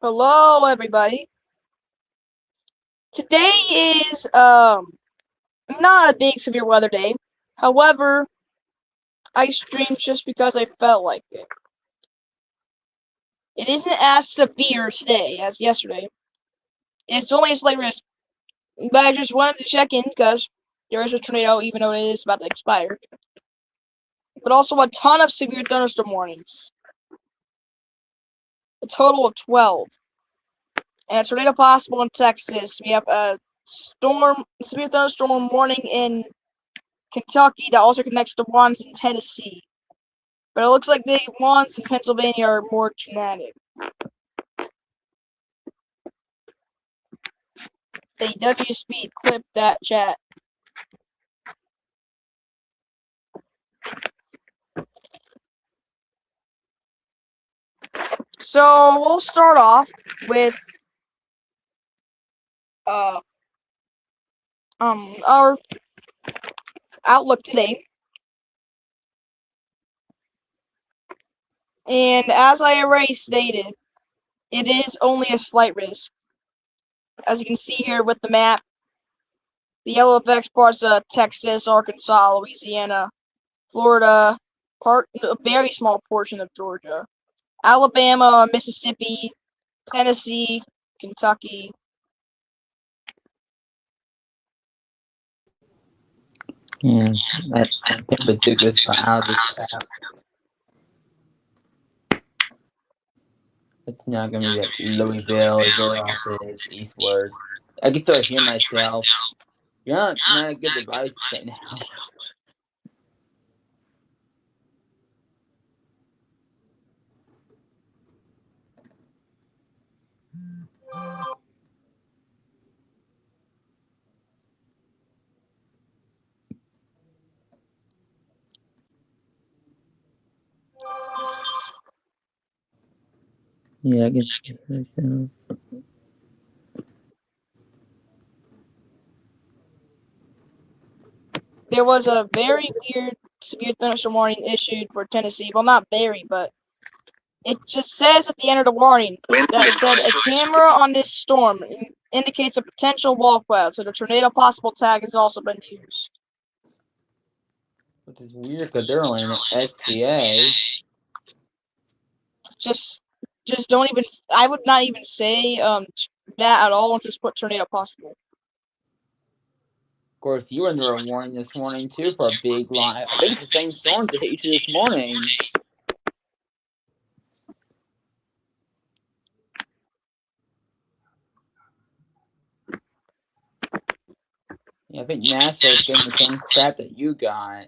Hello, everybody. Today is not a big severe weather day. However, I streamed just because I felt like it. It isn't as severe today as yesterday. It's only a slight risk, but I just wanted to check in because there is a tornado, even though it is about to expire. But also a ton of severe thunderstorm warnings. A total of 12. And a tornado possible in Texas. We have a severe thunderstorm warning in Kentucky that also connects to ones in Tennessee. But it looks like the ones in Pennsylvania are more dramatic. Hey, W Speed, clip that chat. So we'll start off with our outlook today. And as I already stated, it is only a slight risk. As you can see here with the map, the yellow affects parts of Texas, Arkansas, Louisiana, Florida, a very small portion of Georgia, Alabama, Mississippi, Tennessee, Kentucky. Yeah, I think we took this out of this crap. It's not gonna be like Louisville or their office eastward. I can still hear myself. You're not a good device right now. Yeah, I can hear myself. There was a very weird severe thunderstorm warning issued for Tennessee. Well, not very, but it just says at the end of the warning that it said a camera on this storm indicates a potential wall cloud, so the tornado possible tag has also been used. Which is weird because they're only in SBA. Just don't even. I would not even say that at all, and just put tornado possible. Of course, you were under a warning this morning too for a big line. I think it's the same storm that hit you this morning. Yeah, I think Nashville's getting the same crap that you got.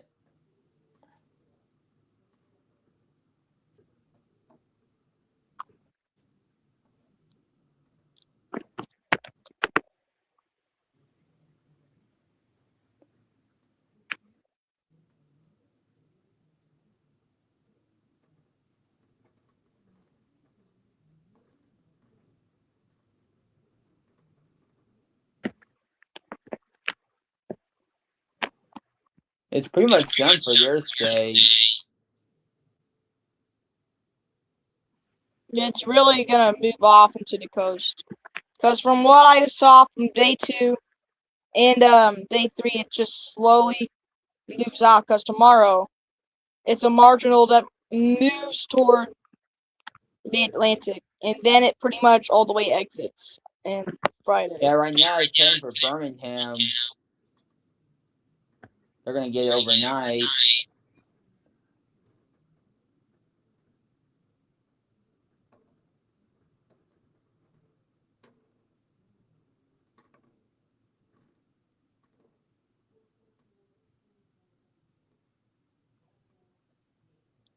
It's pretty much done for your state. It's really gonna move off into the coast, because from what I saw from day 2 and day 3, it just slowly moves out. Because tomorrow, it's a marginal that moves toward the Atlantic, and then it pretty much all the way exits on Friday. Yeah, right now it's heading for Birmingham. They're gonna get it overnight.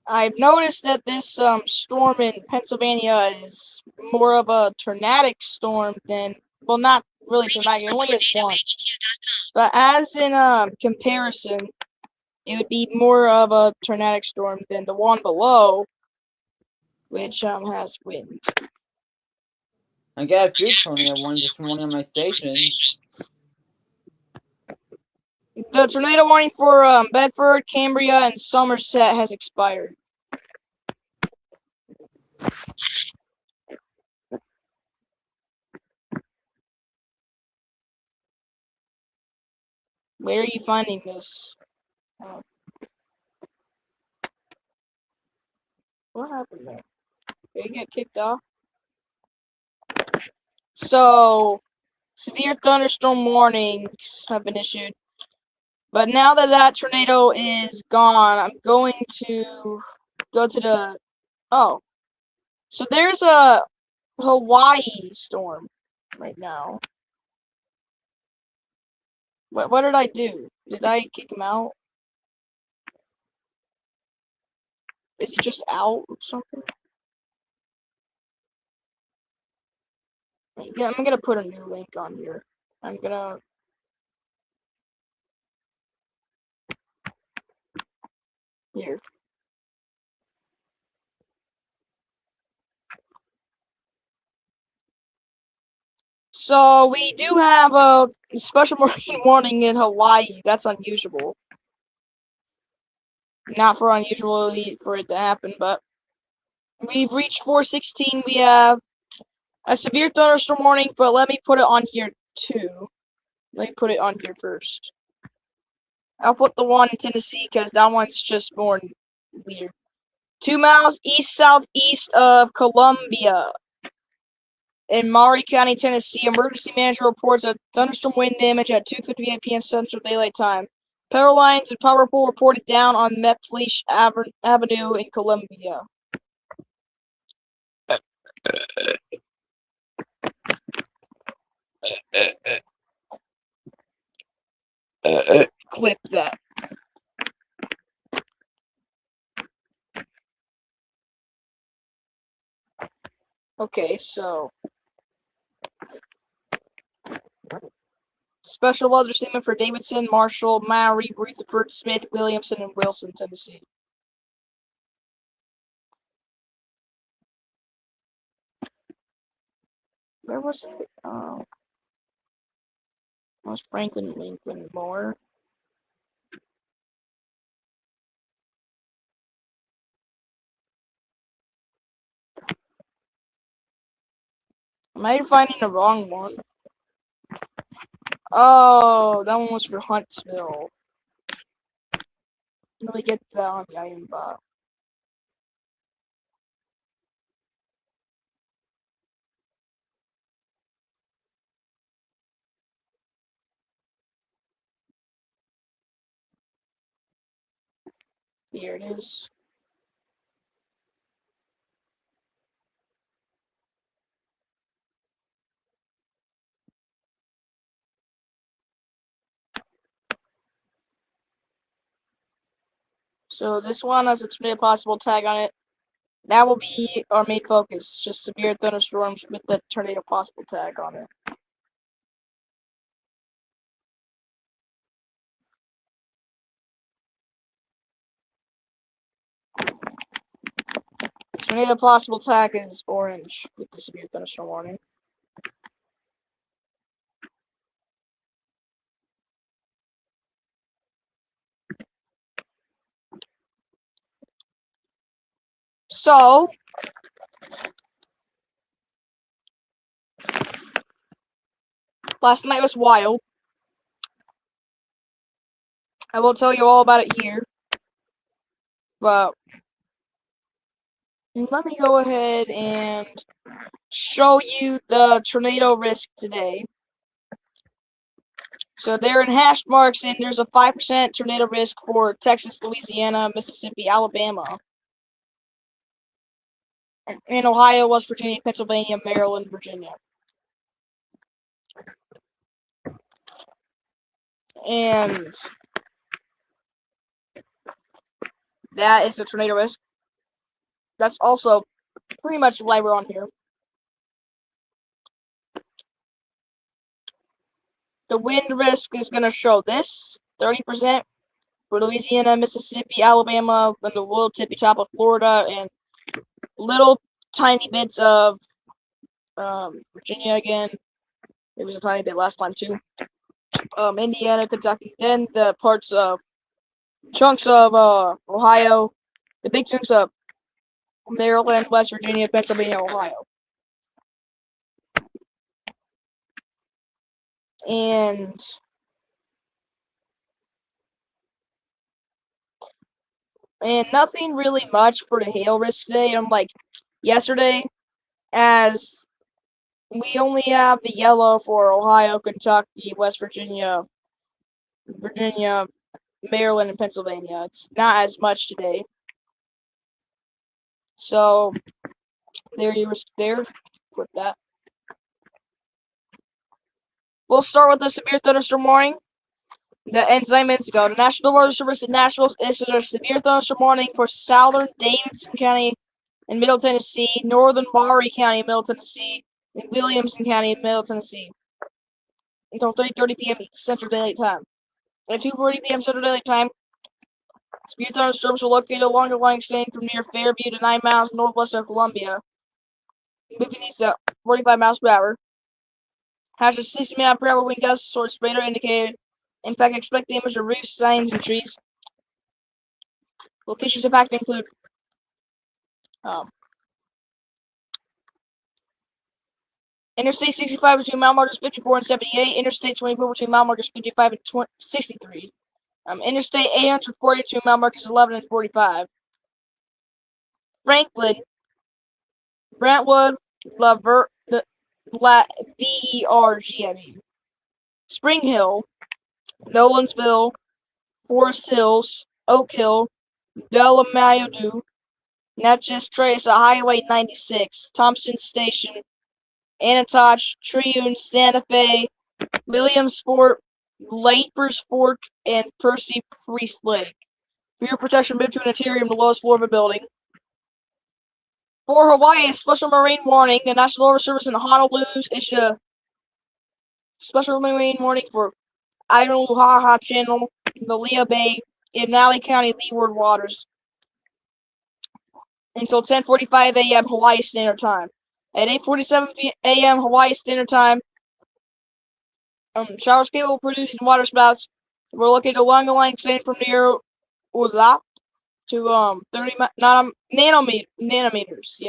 I've noticed that this storm in Pennsylvania is more of a tornadic storm than, well, not really tornadic, it only has one. But as in comparison, it would be more of a tornadic storm than the one below, which has wind. I got a few tornado warnings this morning on my station. The tornado warning for Bedford, Cambria, and Somerset has expired. Where are you finding this? Oh. What happened there? Did you get kicked off? So, severe thunderstorm warnings have been issued. But now that that tornado is gone, I'm going to go to the... Oh. So there's a Hawaii storm right now. What did I do? Did I kick him out? Is he just out or something? Yeah, I'm gonna put a new link on here. I'm gonna... Here. So we do have a special marine warning in Hawaii. That's unusual. Not for unusually for it to happen, but we've reached 416. We have a severe thunderstorm warning, but let me put it on here too. Let me put it on here first. I'll put the one in Tennessee because that one's just more weird. 2 miles east-southeast of Columbia in Maury County, Tennessee. Emergency manager reports a thunderstorm wind damage at 2:58 p.m. Central Daylight Time. Power lines and power pole reported down on Metplish Avenue in Columbia. Clip that. Okay, so special weather statement for Davidson, Marshall, Maury, Rutherford, Smith, Williamson, and Wilson, Tennessee. Where was it? Oh, it was Franklin, Lincoln, Moore. Am I finding the wrong one? Oh, that one was for Huntsville. Let me get that on the iron bot. Here it is. So this one has a tornado possible tag on it. That will be our main focus, just severe thunderstorms with the tornado possible tag on it. Tornado possible tag is orange with the severe thunderstorm warning. So, last night was wild. I will tell you all about it here. But let me go ahead and show you the tornado risk today. So they're in hash marks, and there's a 5% tornado risk for Texas, Louisiana, Mississippi, Alabama, and Ohio, West Virginia, Pennsylvania, Maryland, Virginia. And that is the tornado risk. That's also pretty much why we're on here. The wind risk is going to show this, 30% for Louisiana, Mississippi, Alabama, and the little tippy top of Florida, and little tiny bits of Virginia again. It was a tiny bit last time too. Indiana, Kentucky. Then the parts of chunks of Ohio, the big chunks of Maryland, West Virginia, Pennsylvania, Ohio. And nothing really much for the hail risk today, unlike yesterday, as we only have the yellow for Ohio, Kentucky, West Virginia, Maryland, and Pennsylvania. It's not as much today. So there you were there. Flip that. We'll start with the severe thunderstorm warning that ends 9 minutes ago. The National Weather Service in Nashville issued a severe thunderstorm warning for southern Davidson County in Middle Tennessee, northern Maury County in Middle Tennessee, and Williamson County in Middle Tennessee until 3:30 p.m. Central Daylight Time. At 2:40 p.m. Central Daylight Time, severe thunderstorms were located along the line extending from near Fairview to 9 miles northwest of Columbia, moving east at 45 miles per hour. Hazard 60 mile per hour wind gusts, source radar indicated. In fact, expect damage to roofs, signs, and trees. Locations impacted include Interstate 65 between mile markers 54 and 78. Interstate 24 between mile markers 55 and 63. Interstate 840 between mile markers 11 and 45. Franklin, Brentwood, Berg, Spring Hill, Nolansville, Forest Hills, Oak Hill, Bellamayodu, Natchez Trace, Highway 96, Thompson Station, Anatoch, Trioun, Santa Fe, Williamsport, Lapers Fork, and Percy Priest Lake. For your protection, move to an interior on the lowest floor of a building. For Hawaii, a special marine warning. The National Weather Service in Honolulu issued a special marine warning for Airuhaha Channel, Malia Bay, in Maui County leeward waters until 10:45 a.m. Hawaii Standard Time. At 8:47 a.m. Hawaii Standard Time, showers capable of producing water spouts were located along the line extending from near Ula to 30 nanometers,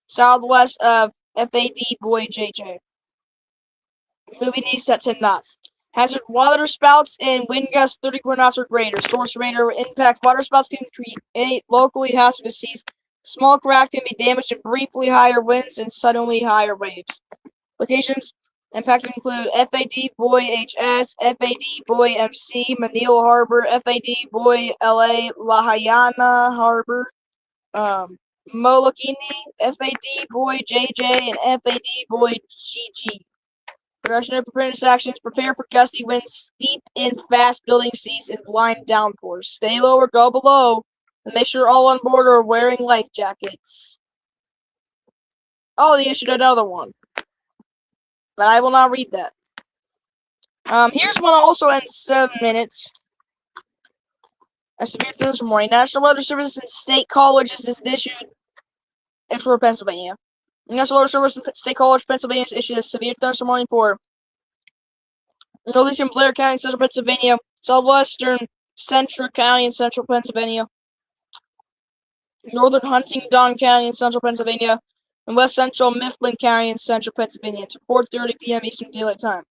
southwest of FAD Boy JJ. Moving east at 10 knots. Hazard water spouts and wind gusts 34 knots or greater. Source radar impact. Water spouts can create locally hazardous seas. Small craft can be damaged in briefly higher winds and suddenly higher waves. Locations impacted include FAD Boy HS, FAD Boy MC, Manila Harbor, FAD Boy LA, Lahaina Harbor, Molokini, FAD Boy JJ, and FAD Boy GG. Precautionary preparedness actions: prepare for gusty winds, steep and fast building seas, and blind downpours. Stay low or go below, and make sure all on board are wearing life jackets. Oh, they issued another one, but I will not read that. Here's one also in 7 minutes. A severe thunderstorm warning. National Weather Service and state colleges is issued. It's for Pennsylvania. National Weather Service and State College, Pennsylvania has issued a severe thunderstorm warning for northeastern Blair County, central Pennsylvania, southwestern Central County in central Pennsylvania, northern Huntingdon County in central Pennsylvania, and west central Mifflin County in central Pennsylvania until 4:30 p.m. Eastern Daylight Time.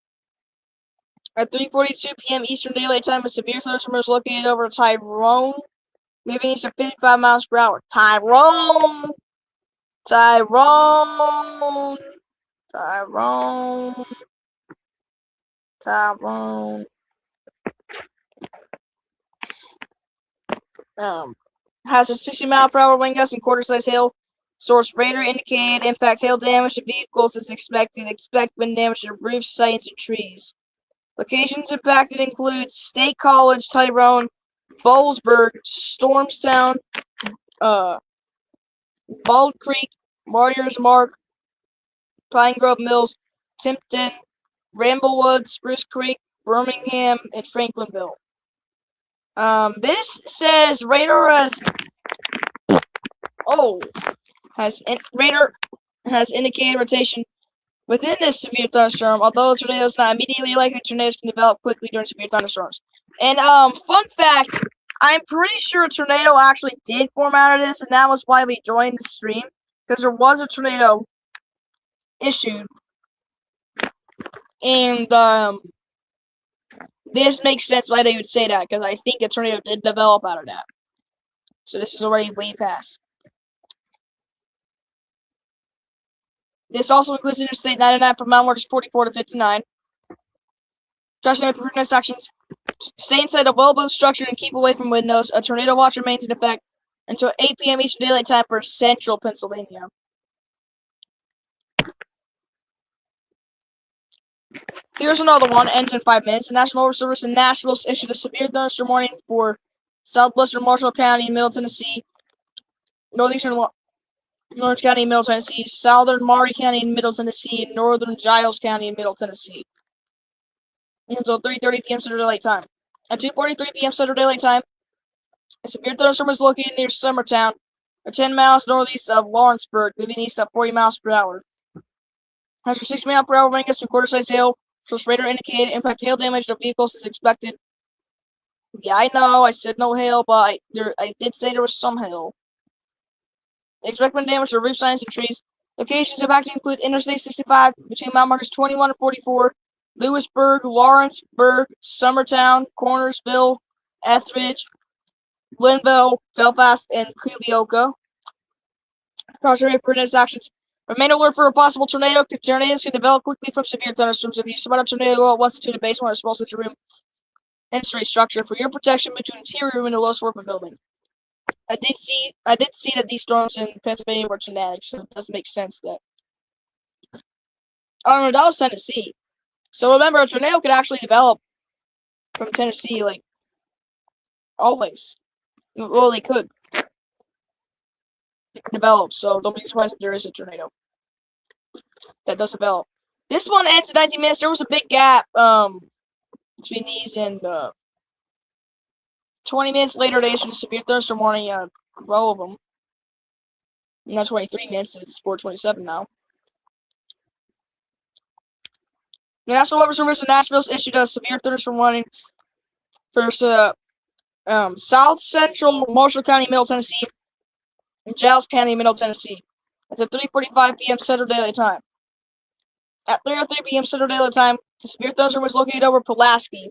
At 3:42 p.m. Eastern Daylight Time, a severe thunderstorm is located over Tyrone, moving east at 55 miles per hour. Tyrone. Has a 60 mile per hour wind gust and quarter size hail. Source radar indicated. Impact hail damage to vehicles is expected. Expect wind damage to roofs, sites, and trees. Locations impacted include State College, Tyrone, Bowlesburg, Stormstown, Bald Creek, Warriors Mark, Pine Grove Mills, Timpton, Ramblewood, Spruce Creek, Birmingham, and Franklinville. This says radar has indicated rotation within this severe thunderstorm. Although a tornado is not immediately likely, tornadoes can develop quickly during severe thunderstorms. And fun fact, I'm pretty sure a tornado actually did form out of this, and that was why we joined the stream, because there was a tornado issued, and this makes sense why they would say that, because I think a tornado did develop out of that. So this is already way past. This also includes Interstate 99 from Mount Marcus 44 to 59. Cautionary preparedness actions. Stay inside a well-built structure and keep away from windows. A tornado watch remains in effect until 8 p.m. Eastern Daylight Time for central Pennsylvania. Here's another one. Ends in 5 minutes. The National Weather Service in Nashville issued a severe thunderstorm warning for southwestern Marshall County, Middle Tennessee, northeastern Lawrence County, Middle Tennessee, southern Maury County, Middle Tennessee, and northern Giles County, Middle Tennessee. Until 3:30 p.m. Central Daylight Time. At 2:43 p.m. Central Daylight Time, a severe thunderstorm is located near Summertown, or 10 miles northeast of Lawrenceburg, moving east at 40 miles per hour. Has your 6-mile-per-hour wind gusts and quarter-size hail. Source radar indicated impact hail damage to vehicles is expected. Yeah, I know. I said no hail, but I did say there was some hail. Expected damage to roof signs and trees. Locations impacted include Interstate 65 between mile markers 21 and 44, Lewisburg, Lawrenceburg, Summertown, Cornersville, Etheridge, Linville, Belfast, and Culeoka. Cautionary preparedness actions. Remain alert for a possible tornado. Tornadoes can develop quickly from severe thunderstorms. If you spot a tornado at once into the basement or a small central room industry structure, for your protection, move to an interior room in the lowest floor of a building. I did see that these storms in Pennsylvania were tornadic, so it does make sense that. Oh no, that was Tennessee. So remember, a tornado could actually develop from Tennessee, like always. Well, they could develop, so don't be surprised if there is a tornado that does develop. This one ends in 19 minutes. There was a big gap between these, and 20 minutes later, they issued a severe thunderstorm warning, a row of them. Not 23 minutes, it's 4:27 now. The National Weather Service in Nashville issued a severe thunderstorm warning for South Central Marshall County, Middle Tennessee, and Giles County, Middle Tennessee. It's at 3:45 p.m. Central Daylight Time. At 3:03 p.m. Central Daylight Time, a severe thunderstorm was located over Pulaski,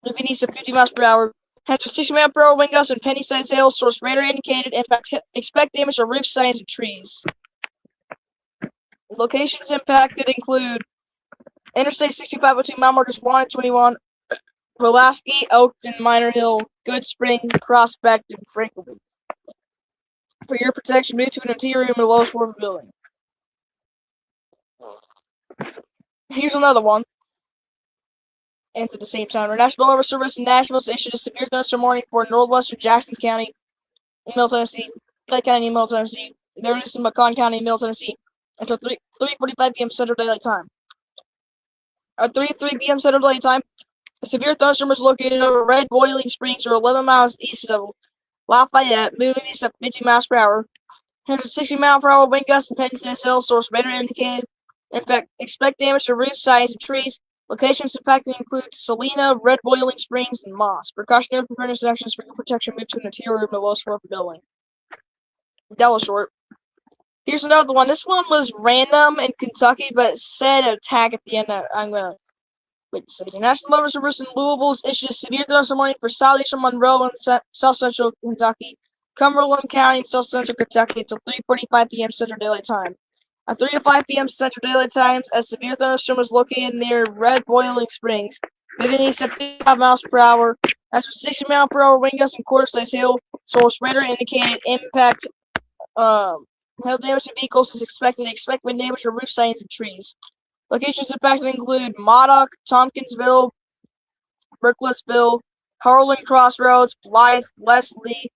moving east at 50 miles per hour. Has a 60-mile-per-hour wind gusts and penny-sized hail. Source radar indicated. In fact, expect damage to roof signs and trees. Locations impacted include Interstate 65 between mile markers 1 and 21, Pulaski, Oakton, Minor Hill, Good Spring, Prospect, and Franklin. For your protection, move to an interior room in the lowest floor of the building. Here's another one. And at the same time, the National Weather Service in Nashville issued a severe thunderstorm warning for northwestern Jackson County, Middle Tennessee, Clay County, Middle Tennessee, Livingston, Macon County, Middle Tennessee, until 3:45 p.m. Central Daylight Time. At 3:03 p.m. Central Daylight Time, a severe thunderstorm was located over Red Boiling Springs, or 11 miles east of Lafayette, moving east at 50 miles per hour. Has a 60-mile-per-hour wind gust and penny-sized hail. Source radar indicated. In fact, expect damage to roof sides and trees. Locations impacted include Salina, Red Boiling Springs, and Moss. Precautionary preparedness actions for your protection move to an interior room in the lowest floor of the building. That was short. Here's another one. This one was random in Kentucky, but it said attack at the end. I'm going to wait a second. National Weather Service in Louisville issued a severe thunderstorm warning for southeastern Monroe and south central Kentucky, Cumberland County, and south central Kentucky until 3:45 p.m. Central Daylight Time. At 3 to 5 p.m. Central Daylight Time, a severe thunderstorm was located near Red Boiling Springs, moving east at 55 miles per hour. As with 60-mile-per-hour wind gusts and quarter-size hail, source radar indicated impact hail damage to vehicles is expected. Expect wind damage to roof signs and trees. Locations impacted include Modoc, Tompkinsville, Brooklysville, Harlan Crossroads, Blythe, Leslie,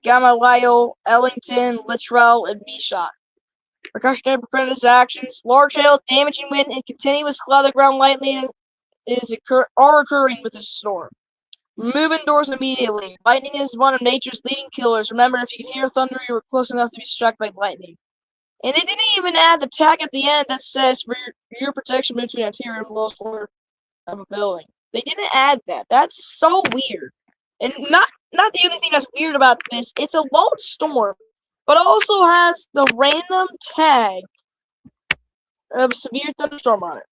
Gamaliel, Ellington, Littrell, and Meshot. Precautionary preparedness actions. Large hail, damaging wind, and continuous cloud-to-ground lightning are occurring with this storm. Move indoors immediately. Lightning is one of nature's leading killers. Remember, if you can hear thunder, you were close enough to be struck by lightning. And they didn't even add the tag at the end that says for your protection move to an interior and lowest floor of a building. They didn't add that. That's so weird. And not the only thing that's weird about this, it's a lone storm, but also has the random tag of severe thunderstorm on it.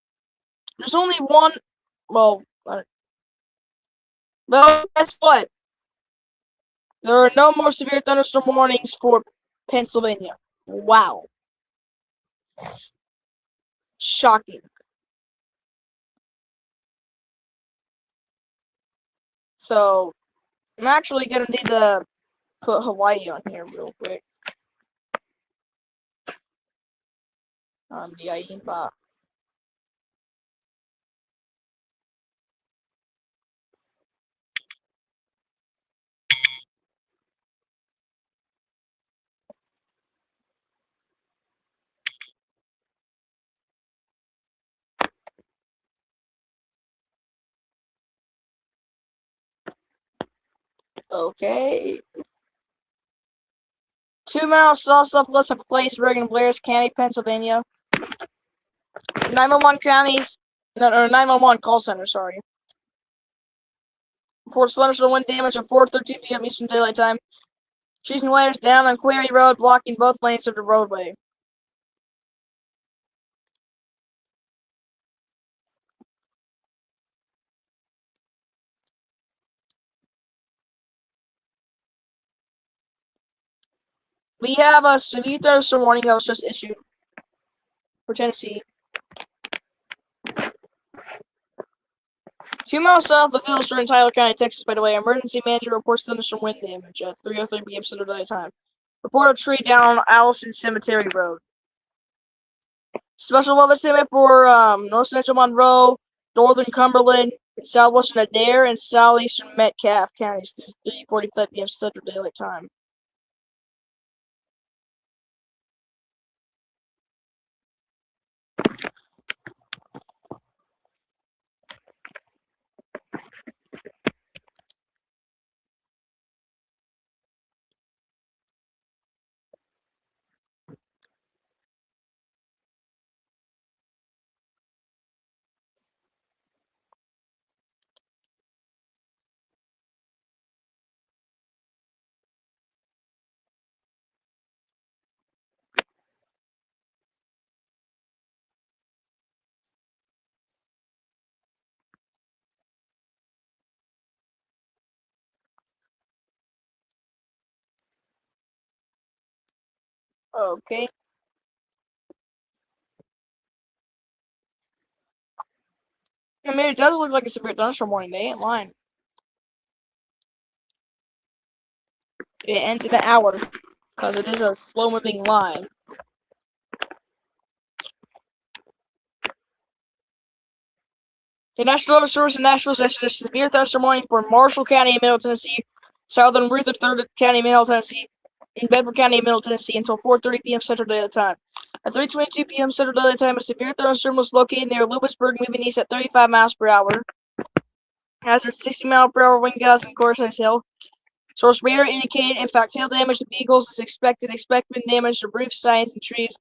There's only one. Well, guess what? There are no more severe thunderstorm warnings for Pennsylvania. Wow. Shocking. So, I'm actually gonna need to put Hawaii on here real quick. On the Aimba. Okay. 2 miles southwest of Claysburg in Blair's County, Pennsylvania. 911 counties, no, or 911 call center, sorry. Reports thunderstorm wind damage at 4:13 p.m. Eastern Daylight Time. Trees and layers down on Quarry Road, blocking both lanes of the roadway. We have a severe thunderstorm warning that was just issued for Tennessee. 2 miles south of Phillipsburg in Tyler County, Texas, by the way. Emergency manager reports thunderstorm wind damage at 3:03 p.m. Central Daylight Time. Report a tree down on Allison Cemetery Road. Special weather statement for North Central Monroe, Northern Cumberland, Southwestern Adair, and Southeastern Metcalfe counties through 3:45 p.m. Central Daylight Time. Okay. I mean, it does look like a severe thunderstorm warning. They ain't lying. It ends in an hour because it is a slow-moving line. The National Weather Service in Nashville issued a severe thunderstorm warning for Marshall County in Middle Tennessee, Southern Rutherford County in Middle Tennessee, and Bedford County in Middle Tennessee until 4:30 p.m. Central Daylight Time. At 3:22 p.m. Central Daylight Time, a severe thunderstorm was located near Lewisburg, moving east at 35 miles per hour. Hazard 60-mile-per-hour wind gusts in Corsairs Hill. Source radar indicated, in fact, hail damage to vehicles is expected. Expect wind damage to roofs, signs, and trees.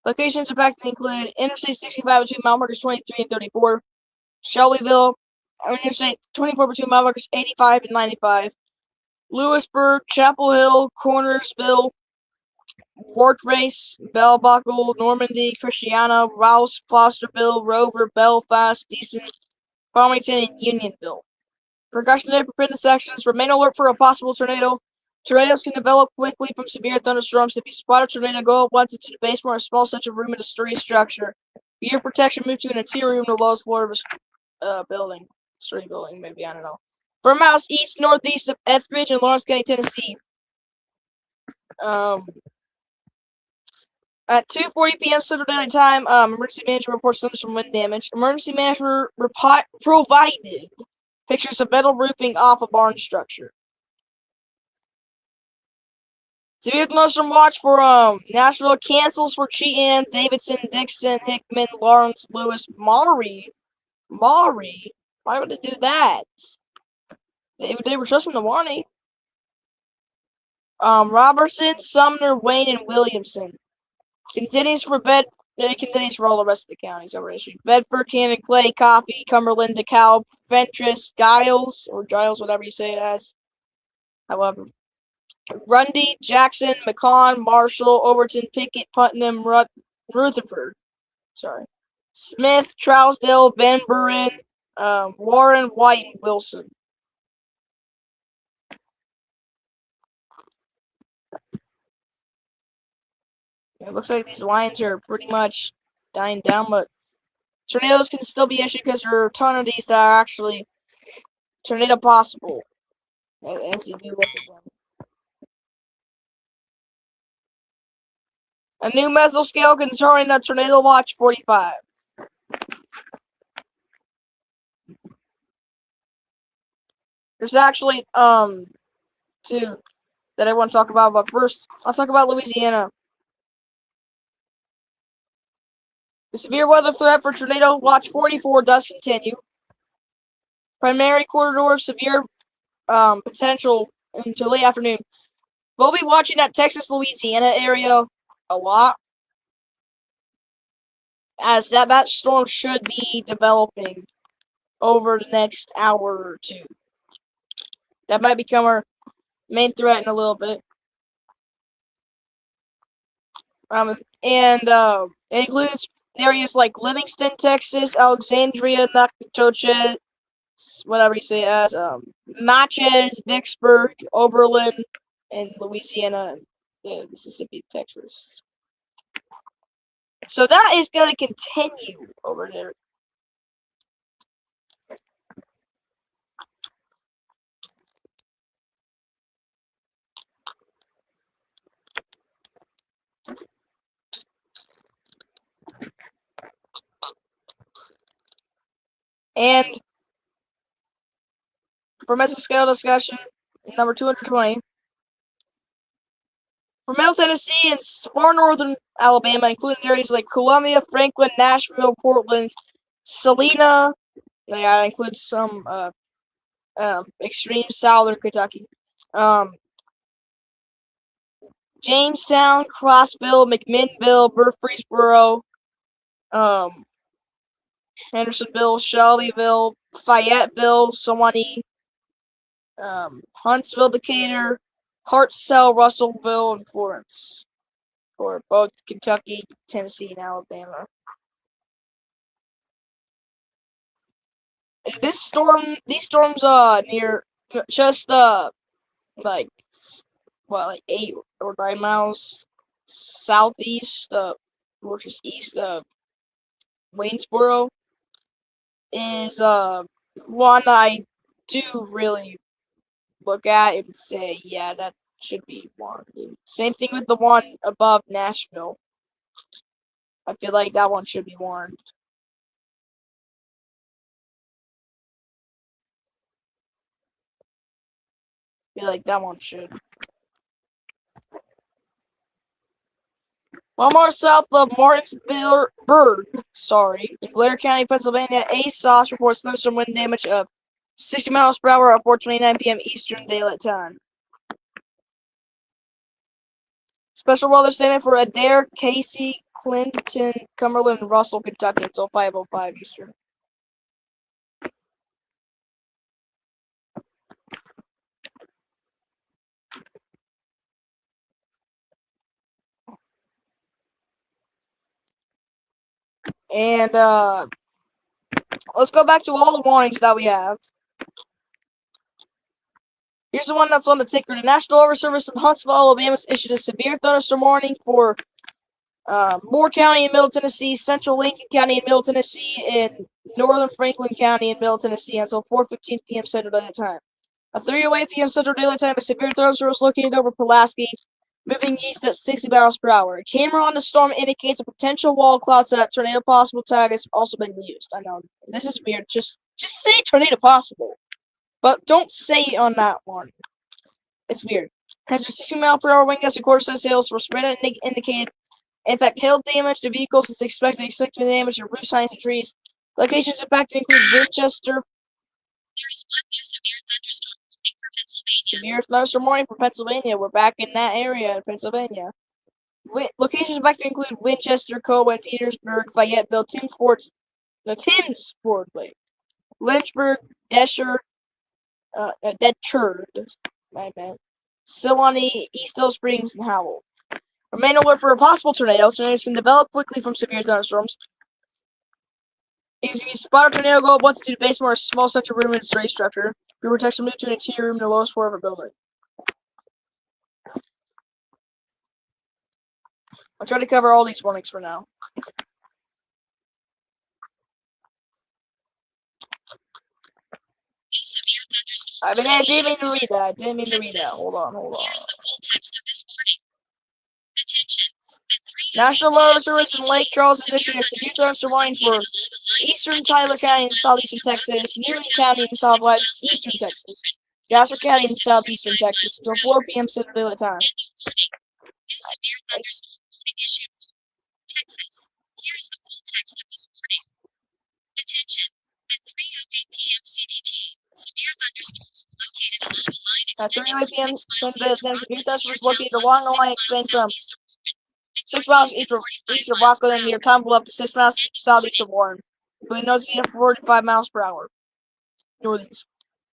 Locations impacted include Interstate 65 between mile markers 23 and 34. Shelbyville, Interstate 24 between mile markers 85 and 95. Lewisburg, Chapel Hill, Cornersville, Wartrace, Bell Buckle, Normandy, Christiana, Rouse, Fosterville, Rover, Belfast, Decent, Farmington, and Unionville. Precautionary preparedness sections. Remain alert for a possible tornado. Tornadoes can develop quickly from severe thunderstorms. If you spot a tornado, go up once into the basement or a small central room in a sturdy structure. For your protection, move to an interior room on the lowest floor of a building. Sturdy building, maybe, I don't know. 4 miles east-northeast of Ethridge in Lawrence County, Tennessee. At 2:40 p.m. Central Daylight Time, emergency manager reports thunderstorm wind damage. Emergency manager provided pictures of metal roofing off a barn structure. Severe thunderstorm watch for Nashville cancels for GM, Davidson, Dixon, Hickman, Lawrence, Lewis, Maury. Why would they do that? They were trusting the warning. Robertson, Sumner, Wayne, and Williamson. Continues for it continues for all the rest of the counties over issued. Bedford, Cannon, Clay, Coffee, Cumberland, DeKalb, Fentress, Giles, whatever you say it as. However, Grundy, Jackson, McCon, Marshall, Overton, Pickett, Putnam, Rutherford. Sorry. Smith, Trousdale, Van Buren, Warren, White, and Wilson. It looks like these lines are pretty much dying down, but tornadoes can still be issued because there are a ton of these that are actually tornado possible, as you do look at them. A new mesoscale concerning the tornado watch 45. There's actually two that I want to talk about, but first I'll talk about Louisiana. The severe weather threat for tornado watch 44 does continue. Primary corridor of severe potential until late afternoon. We'll be watching that Texas Louisiana area a lot, as that storm should be developing over the next hour or two. That might become our main threat in a little bit. It includes areas like Livingston, Texas, Alexandria, Nacogdoches, whatever you say it as, Natchez, Vicksburg, Oberlin, and Louisiana, and Mississippi, Texas. So that is going to continue over there. And for mesoscale discussion, number 220. For Middle Tennessee and far northern Alabama, including areas like Columbia, Franklin, Nashville, Portland, Salina, that includes some extreme southern Kentucky, Jamestown, Crossville, McMinnville, Murfreesboro, Hendersonville, Shelbyville, Fayetteville, Sewanee, Huntsville, Decatur, Hartselle, Russellville, and Florence for both Kentucky, Tennessee, and Alabama. These storms near just like 8 or 9 miles southeast or just east of Waynesboro is one I do really look at and say, yeah, that should be warned. Same thing with the one above Nashville. I feel like that one should be warned. I feel like that one should. One more south of Martinsburg, in Blair County, Pennsylvania, ASOS reports thunderstorm wind damage of 60 miles per hour at 4:29 p.m. Eastern Daylight Time. Special weather statement for Adair, Casey, Clinton, Cumberland, and Russell, Kentucky until 5:05 Eastern. And let's go back to all the warnings that we have. Here's the one that's on the ticker. The National Weather Service in Huntsville, Alabama has issued a severe thunderstorm warning for Moore County in Middle Tennessee, Central Lincoln County in Middle Tennessee, and Northern Franklin County in Middle Tennessee until 4:15 p.m. Central Daylight Time. At 3:08 p.m. Central Daylight Time, a severe thunderstorm is located over Pulaski, moving east at 60 miles per hour. A camera on the storm indicates a potential wall cloud so that tornado possible tag has also been used. I know this is weird. Just say tornado possible, but don't say it on that one. It's weird. Has a 60 mile per hour wind gust and quarter-set sails for spread indicated. In fact, hail damage to vehicles is expected. Expected damage to roof signs and trees. Locations impacted include Winchester. There is one new severe thunderstorm warning for Pennsylvania. Severe thunderstorm warning for Pennsylvania. We're back in that area in Pennsylvania. Locations impacted include Winchester, Cowan, Petersburg, Fayetteville, Timsford Lake, Lynchburg, Decherd, I meant. Sewanee, East Hill Springs, and Howell. Remain alert for a possible tornado. Tornadoes can develop quickly from severe thunderstorms. If you spot a tornado, go up once to the basement or a small central room in its raised structure. Your protection move to an interior room in the lowest floor of a building. I'll try to cover all these warnings for now. Severe thunderstorm. I didn't mean to read that. Hold on. Here's the full text of this warning. Attention. National Weather Service in Lake Charles is issuing a severe thunderstorm warning for eastern Tyler County in southeastern Texas, Newton County in southeastern Texas, Jasper County in southeastern Texas until 4 p.m. Central Daylight Time. Severe thunderstorm warning issued. Texas. Here's the full text of this warning. Attention. At 3:08 p.m. CDT, severe thunderstorms were located along the line At extending 3:08 p.m. from 6 miles Central east Daylight of Time, severe Rockland thunderstorms near located Town along Bluff the to line 6 extending miles from southeast of Rockland, 6 miles and east of 45 miles per Rockland near hour. Town Bluff to 6 miles southeast of Warren. Wind notes at 45 miles per hour. Northeast.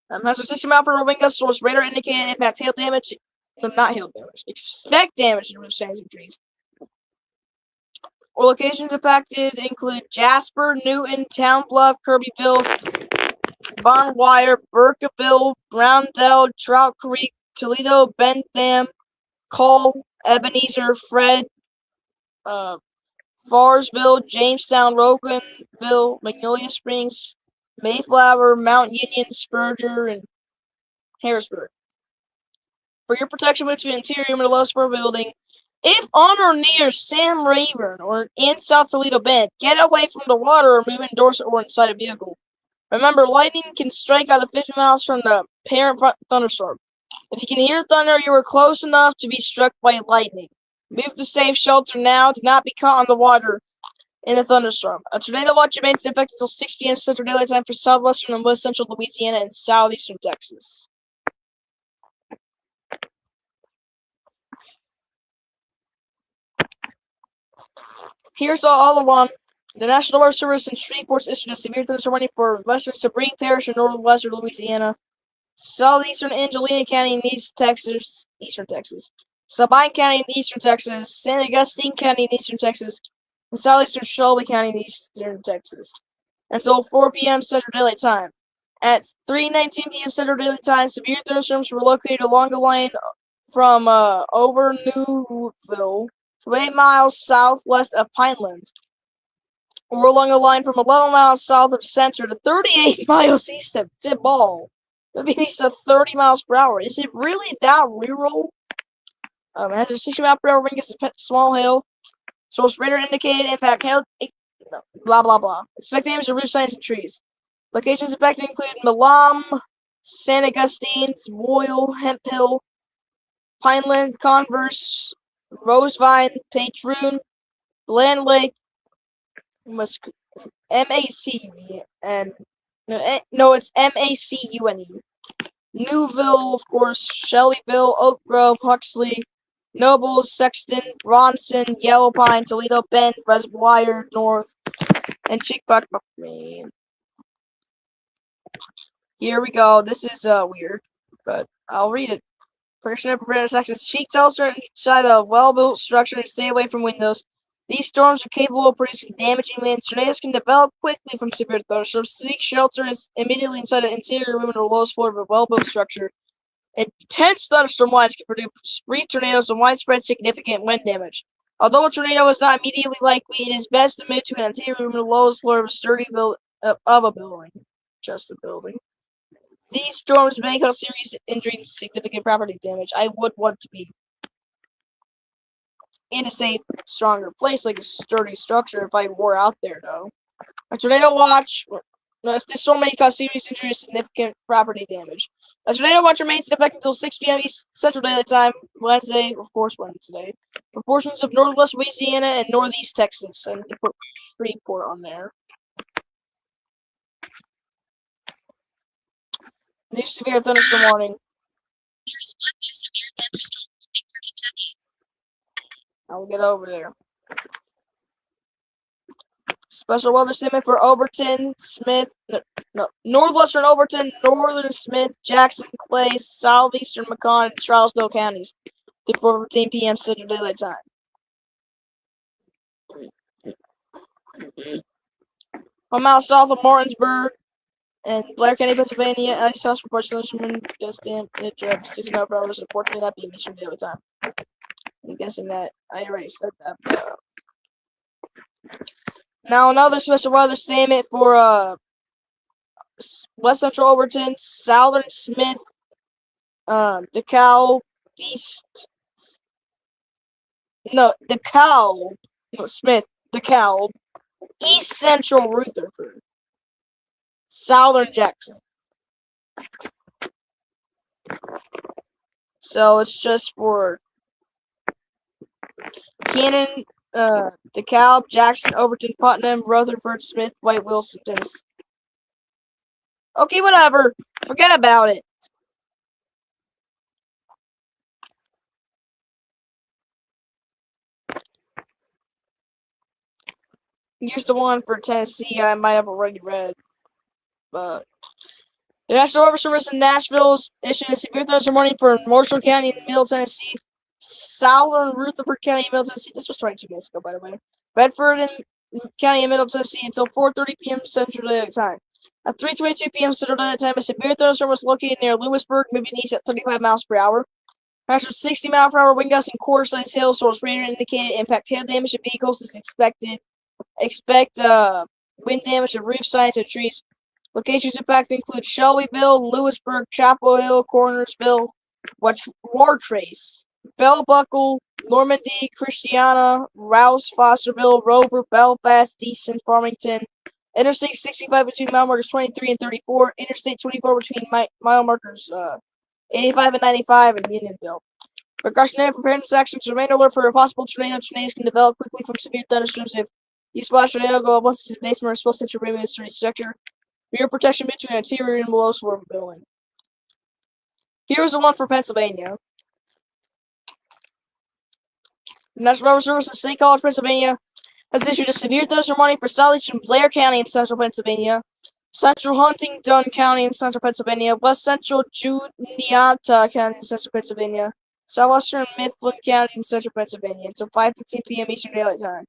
Has a 60-mile-per-hour wind gust source. Radar indicated impact hail damage. No, not hail damage. Expect damage to roof stands and trees. Or locations impacted include Jasper, Newton, Town Bluff, Kirbyville, Von Wire, Burkeville, Browndell, Trout Creek, Toledo, Bentham, Cole, Ebenezer, Fred, Farsville, Jamestown, Roganville, Magnolia Springs, Mayflower, Mount Union, Spurger, and Harrisburg. For your protection, move to an interior room in the lowest floor building. If on or near Sam Rayburn or in South Toledo Bend, get away from the water or move indoors or inside a vehicle. Remember, lightning can strike out of 50 miles from the parent thunderstorm. If you can hear thunder, you are close enough to be struck by lightning. Move to safe shelter now. Do not be caught on the water in a thunderstorm. A tornado watch remains in effect until 6 p.m. Central Daylight Time for southwestern and west central Louisiana and southeastern Texas. Here's all of one. The National Weather Service in Shreveport issued a severe thunderstorm warning for western Sabine Parish in northwestern Louisiana, southeastern Angelina County in eastern Texas, Sabine County in eastern Texas, San Augustine County in eastern Texas, and southeastern Shelby County in eastern Texas, until 4 p.m. Central Daylight Time. At 3:19 p.m. Central Daylight Time, severe thunderstorms were located along the line from over Newville to 8 miles southwest of Pineland, or along a line from 11 miles south of Center to 38 miles east of Tiball. That means at 30 miles per hour. Is it really that rural? Has a 60 mile per hour wind gust small hail. Source radar indicated impact hail. Blah blah blah. Expect damage to roof signs and trees. Locations affected include Milam, San Augustine, Royal, Hemp Hill, Pineland, Converse, Rosevine, Patroon, Land Lake, M-A-C-U-E, and no, it's M-A-C-U-N-E. Newville, of course, Shelbyville, Oak Grove, Huxley, Nobles, Sexton, Bronson, Yellow Pine, Toledo, Bend, Reservoir, North, and Chickbuck. Here we go. This is weird, but I'll read it. Protection and preventative sections. Seek shelter inside a well-built structure and stay away from windows. These storms are capable of producing damaging winds. Tornadoes can develop quickly from severe thunderstorms. Seek shelter immediately inside an interior room in the lowest floor of a well-built structure. Intense thunderstorm winds can produce brief tornadoes and widespread significant wind damage. Although a tornado is not immediately likely, it is best to move to an interior room in the lowest floor of a sturdy building. Just a building. These storms may cause serious injury and significant property damage. I would want to be in a safe, stronger place, like a sturdy structure, if I were out there, though. A tornado watch. This storm may cause serious injury and significant property damage. A tornado watch remains in effect until 6 p.m. East Central Daylight Time, Wednesday, of course, Wednesday. For portions of northwest Louisiana and northeast Texas, and to put Shreveport on there. New severe thunderstorm warning. Here's one new severe thunderstorm warning for Kentucky. I'll get over there. Special weather statement for Overton, Smith, no, northwestern Overton, northern Smith, Jackson, Clay, southeastern Macon, and Charlesdale counties. 4:15 p.m. Central Daylight Time. I'm out south of Martinsburg and Blair County, Pennsylvania. Ice house for Barcelona, just damn it dropped 60 miles per hour. Unfortunately, that being Eastern Daylight Time. I'm guessing that I already said that. But, now another special weather statement for West Central Overton, Southern Smith, DeKalb, East. No, DeKalb. No, Smith, DeKalb, East Central Rutherford, Southern Jackson. So it's just for Cannon, DeKalb, Jackson, Overton, Putnam, Rutherford, Smith, White, Wilson, Tennessee. Okay, whatever. Forget about it. Here's the one for Tennessee I might have already read. But the National Weather Service in Nashville issued a severe thunderstorm warning for Marshall County in Middle Tennessee, Southern Rutherford County in Middle Tennessee. This was 22 minutes ago, by the way. Bedford County in Middle Tennessee until 4:30 p.m. Central Daylight Time. At 3:22 p.m. Central Daylight Time, a severe thunderstorm was located near Lewisburg, moving east at 35 miles per hour. After 60 mile per hour wind gusts and core size hail source radar indicated impact hail damage to vehicles is expected. Expect wind damage to roof sides and trees. Locations impacted include Shelbyville, Lewisburg, Chapel Hill, Cornersville, Wartrace, Bell Buckle, Normandy, Christiana, Rouse, Fosterville, Rover, Belfast, Decent, Farmington. Interstate 65 between mile markers 23 and 34. Interstate 24 between mile markers 85 and 95 in Unionville. Precautionary preparedness actions remain alert for a possible tornado. Tornadoes can develop quickly from severe thunderstorms if you spot a tornado go up once into the basement or supposed to remove the structure. Rear protection between interior and below floor of the building. Here's the one for Pennsylvania. The National Weather Service in State College, Pennsylvania has issued a severe thunderstorm warning for southeastern Blair County in central Pennsylvania, central Huntingdon County in central Pennsylvania, west central Juniata County in central Pennsylvania, southwestern Mifflin County in central Pennsylvania until 5:15 p.m. Eastern Daylight Time.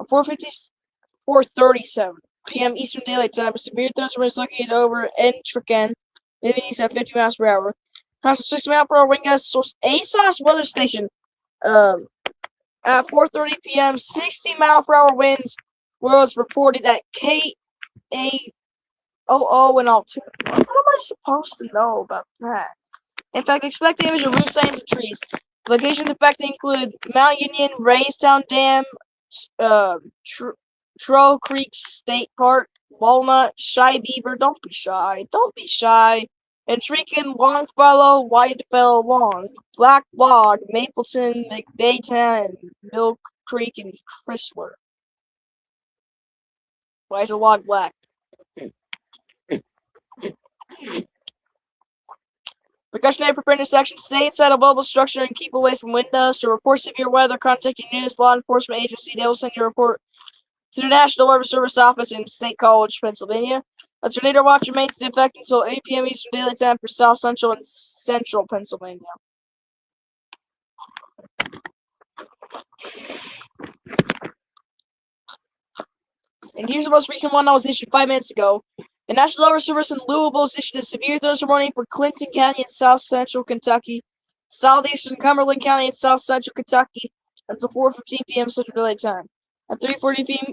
At 4:37 p.m. Eastern Daylight Time, a severe thunderstorm is located over Entrican, moving east at 50 miles per hour. Has a 60 mile per hour wind gust. Source ASOS weather station. At 4:30 p.m., 60 mile per hour winds was reported at KAOO and Altoona. What am I supposed to know about that? In fact, expect damage to roof signs and trees. Locations affected include Mount Union, Raystown Dam, Troll Creek State Park, Walnut, Shy Beaver, don't be shy, Intrican, Longfellow, Whitefell, Long, Black Log, Mapleton, McBaytown, and Mill Creek, and Chrysler. Why is the log black? Precautionary preparedness actions: stay inside a mobile structure and keep away from windows. To report severe weather, contact your nearest law enforcement agency. They will send your report to the National Weather Service office in State College, Pennsylvania. A tornado watch remains in effect until 8 p.m. Eastern Daylight Time for South Central and Central Pennsylvania. And here's the most recent one that was issued 5 minutes ago. The National Weather Service in Louisville has issued a severe thunderstorm warning for Clinton County in South Central Kentucky, southeastern Cumberland County in South Central Kentucky until 4:15 p.m. Central Daylight Time. At 3:40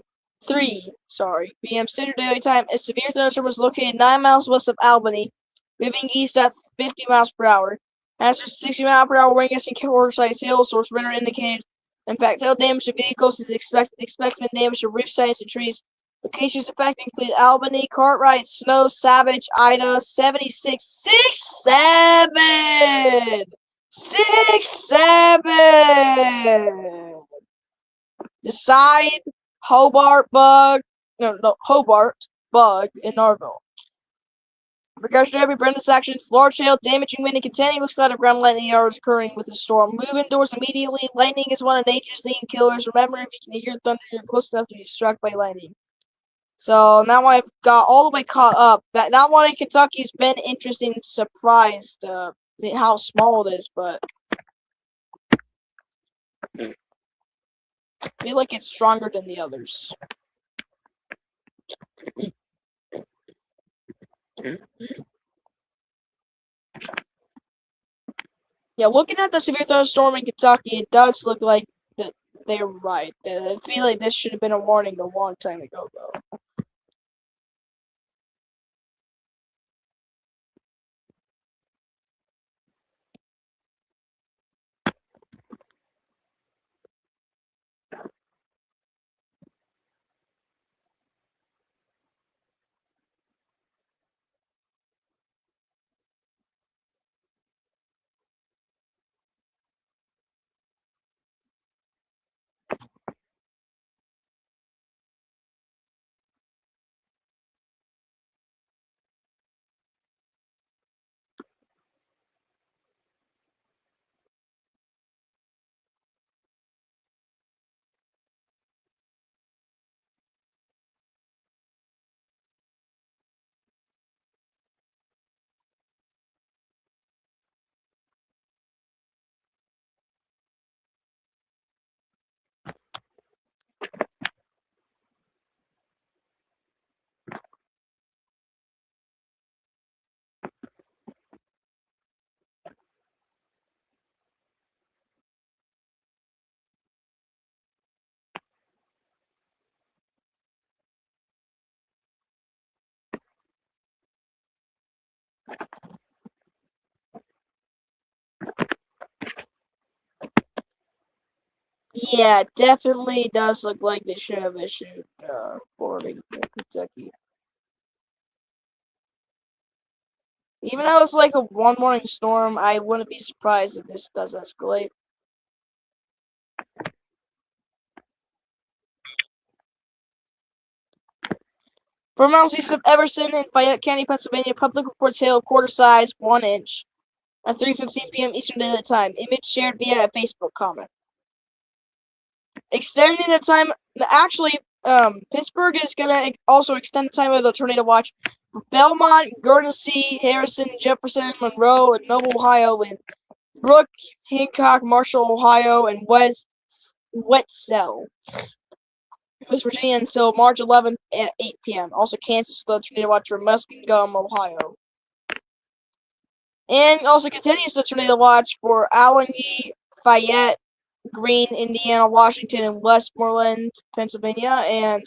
p.m. Standard Daylight Time, a severe thunderstorm was located 9 miles west of Albany, moving east at 50 miles per hour. Has a 60 mile per hour wind gust and quarter-size hail source radar indicated. Impact hail damage to vehicles is expected. Expected damage to roof sides and trees. Locations affected include Albany, Cartwright, Snow, Savage, Ida, 76, 67, 67. Decide, Hobart, Bug, in Narville. Precautionary preparedness actions: large hail, damaging wind, and continuous cloud of ground lightning are occurring with the storm. Move indoors immediately. Lightning is one of nature's leading killers. Remember, if you can hear thunder, you're close enough to be struck by lightning. So now I've got all the way caught up. That one in Kentucky's been interesting, surprised how small it is, but I feel like it's stronger than the others. Yeah, looking at the severe thunderstorm in Kentucky, it does look like that they're right. I feel like this should have been a warning a long time ago, though. Yeah, it definitely does look like they should have issued warning in Kentucky. Even though it's like a one morning storm, I wouldn't be surprised if this does escalate. For miles east of Everson in Fayette County, Pennsylvania, public reports hail quarter size 1 inch at 3:15 p.m. Eastern Daylight Time. Image shared via a Facebook comment. Extending the time, actually, Pittsburgh is gonna also extend the time of the tornado watch for Belmont, Guernsey, Harrison, Jefferson, Monroe, and Noble, Ohio, and Brook, Hancock, Marshall, Ohio, and Wetzel, West Virginia until March 11th at 8 p.m. Also cancels the tornado watch for Muskingum, Ohio. And also continues the tornado watch for Allegheny, Fayette, Greene, Indiana, Washington, and Westmoreland, Pennsylvania, and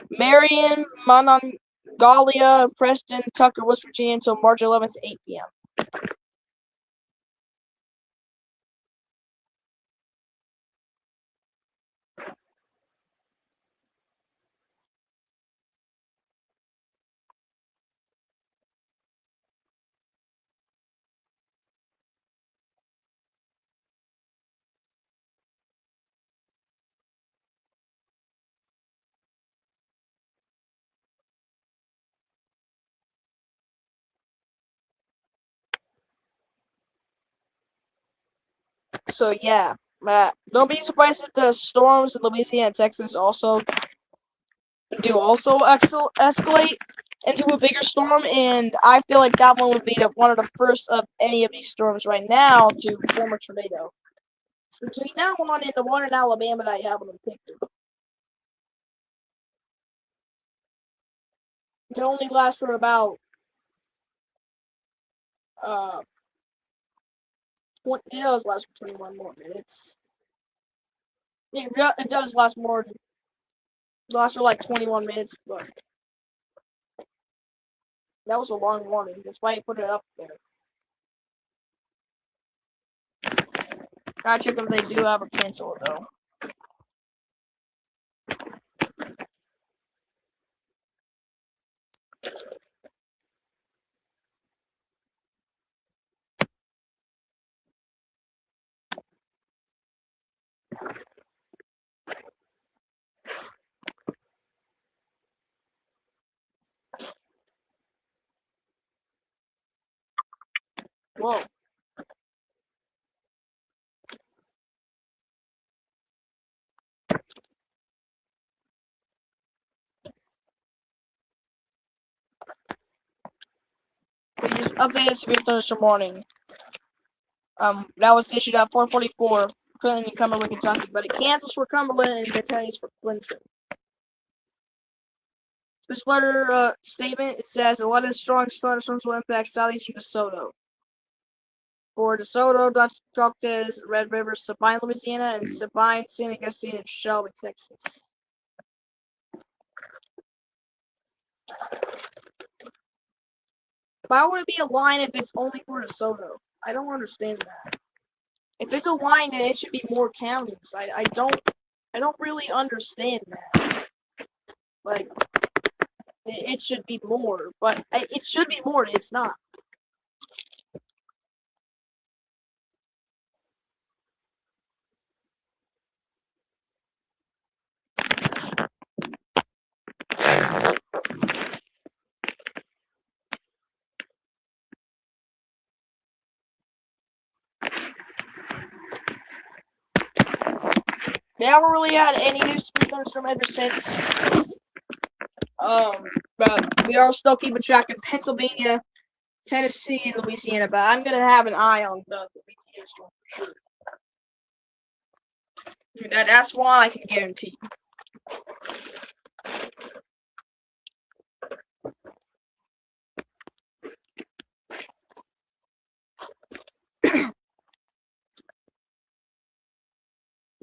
Marion, Monongalia, Preston, Tucker, West Virginia until March 11th at 8 p.m. So yeah, don't be surprised if the storms in Louisiana and Texas also escalate into a bigger storm, and I feel like that one would be one of the first of any of these storms right now to form a tornado. It's between that one and the one in Alabama that I have on the picture. It only lasts for about uh, it does last for 21 more minutes. It does last more. It lasts for like 21 minutes, but that was a long warning. That's why I put it up there. Gotta check if they do ever cancel it though. Whoa. Updated severe thunderstorm warning. That was issued at 4:44. Clinton and Cumberland, Kentucky, but it cancels for Cumberland and continues for Clinton. Special alert statement. It says 11 strong thunderstorms will impact southeastern DeSoto. For DeSoto, Doctors, Red River, Sabine, Louisiana, and Sabine, San Augustine, and Shelby, Texas. Why would it be a line if it's only for DeSoto? I don't understand that. If it's a line, then it should be more counties. I don't really understand that. Like, it should be more, but it should be more. It's not. They haven't really had any new severe thunderstorm ever since. But we are still keeping track of Pennsylvania, Tennessee, and Louisiana. But I'm gonna have an eye on the Louisiana storm for sure. That's one I can guarantee.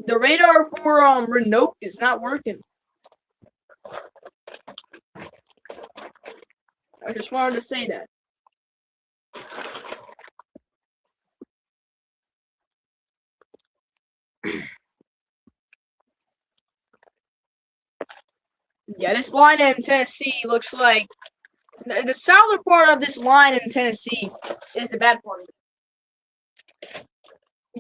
The radar for Roanoke is not working. I just wanted to say that. Yeah, this line in Tennessee looks like the southern part of this line in Tennessee is the bad part.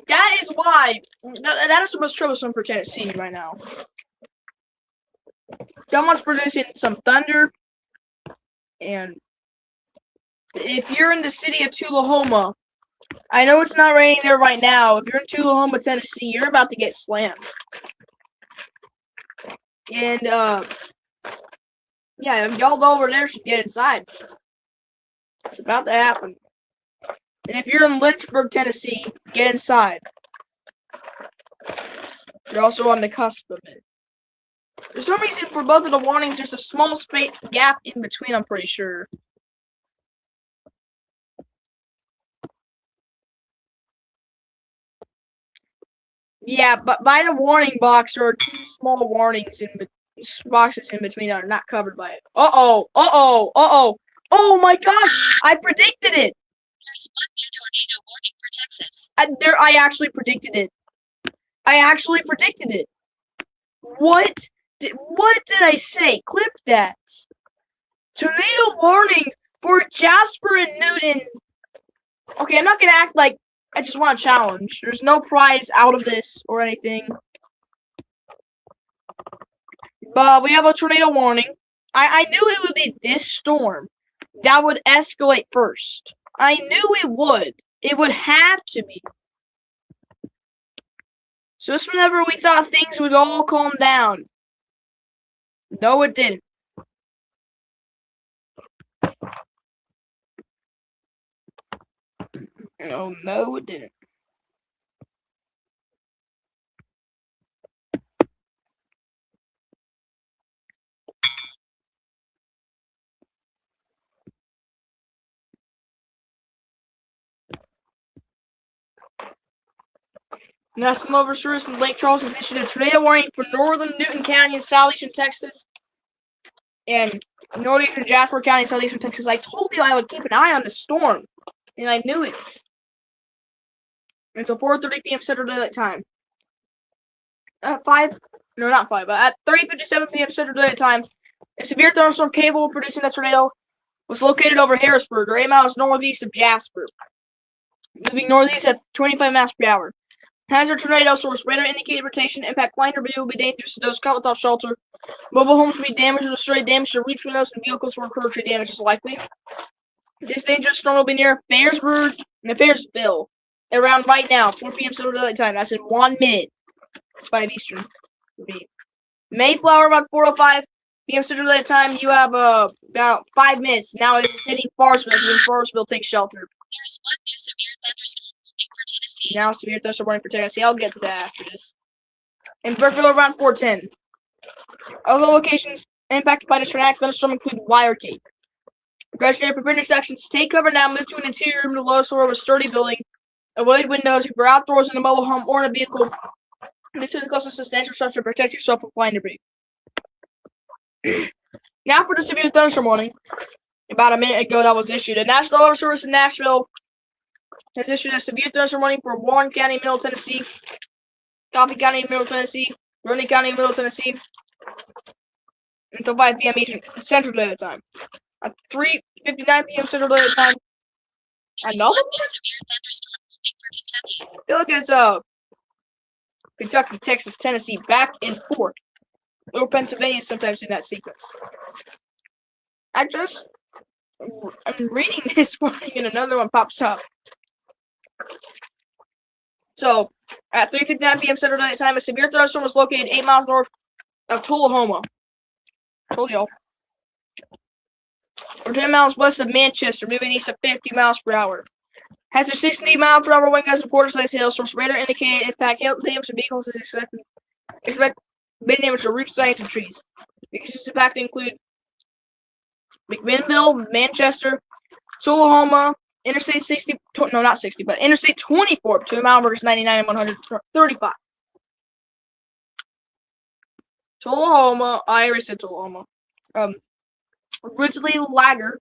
That is why that is the most troublesome for Tennessee right now. Someone's producing some thunder, and if you're in the city of Tullahoma, I know it's not raining there right now. If you're in Tullahoma, Tennessee, you're about to get slammed. And yeah, y'all over there should get inside. It's about to happen. And if you're in Lynchburg, Tennessee, get inside. You're also on the cusp of it. For some reason, for both of the warnings, there's a small space gap in between, I'm pretty sure. Yeah, but by the warning box, there are two small warnings in boxes in between that are not covered by it. Uh-oh, uh-oh, uh-oh. Oh my gosh, I predicted it. There's one new tornado warning for Texas. I actually predicted it. I actually predicted it. What did I say? Clip that. Tornado warning for Jasper and Newton. Okay, I'm not gonna act like I just want a challenge. There's no prize out of this or anything. But we have a tornado warning. I knew it would be this storm that would escalate first. I knew it would. It would have to be. So just whenever we thought things would all calm down. No, it didn't. Oh, no, it didn't. National Weather Service in Lake Charles has issued a tornado warning for northern Newton County and southeastern Texas, and northeastern Jasper County and southeastern Texas. I told you I would keep an eye on the storm, and I knew it. Until 4:30 p.m. Central Daylight Time. At 3:57 p.m. Central Daylight Time, a severe thunderstorm capable of producing a tornado was located over Harrisburg, or 8 miles northeast of Jasper, moving northeast at 25 miles per hour. Hazard tornado source radar indicated rotation. Impact line or video will be dangerous to those caught without shelter. Mobile homes will be damaged or destroyed. Damage to roof windows and vehicles where tree damage is likely. This dangerous storm will be near Fayersville around right now, 4 p.m. Central Daylight Time. That's in 1 minute. It's 5 Eastern. Mayflower about 4:05. p.m. Central Daylight Time. You have about 5 minutes. Now it's hitting Forrestville. Because Forrestville takes shelter. There is one new severe thunderstorm warning for Tennessee. Now severe thunderstorm warning for Tennessee. I'll get to that after this. In Burkeville around 4:10. Other locations impacted by this tornadic thunderstorm include Wire Cake. Congressional preparedness sections. Take cover now. Move to an interior room to the lowest floor of a sturdy building. Avoid windows. If you're outdoors in a mobile home or in a vehicle, move to the closest substantial structure to protect yourself from flying debris. Now for the severe thunderstorm warning. About a minute ago that was issued. The National Weather Service in Nashville has issued a severe thunderstorm warning for Warren County, Middle Tennessee, Coffee County, Middle Tennessee, Rooney County, Middle Tennessee, until 5 p.m. Eastern Central Daylight Time. At 3:59 p.m. Central Daylight Time. There is Another one one? new severe thunderstorm warning for Kentucky. I feel like it's Kentucky, Texas, Tennessee, back and forth. Little Pennsylvania sometimes in that sequence. I'm reading this morning and another one pops up. So, at 3:59 p.m. Central Daylight Time, a severe thunderstorm was located 8 miles north of Tullahoma. Told y'all. Or 10 miles west of Manchester, moving east at 50 miles per hour. Has a 60 mile per hour wind gusts and quarter-size hailstorms. Radar indicated impact hail damage to vehicles is expect wind damage to roof sides and trees. The conditions impacted include McMinnville, Manchester, Tullahoma, Interstate 60, no, not 60, but Interstate 24 between mile markers 99 and 135. Tullahoma, I already said Tullahoma. Ridgely, Lager,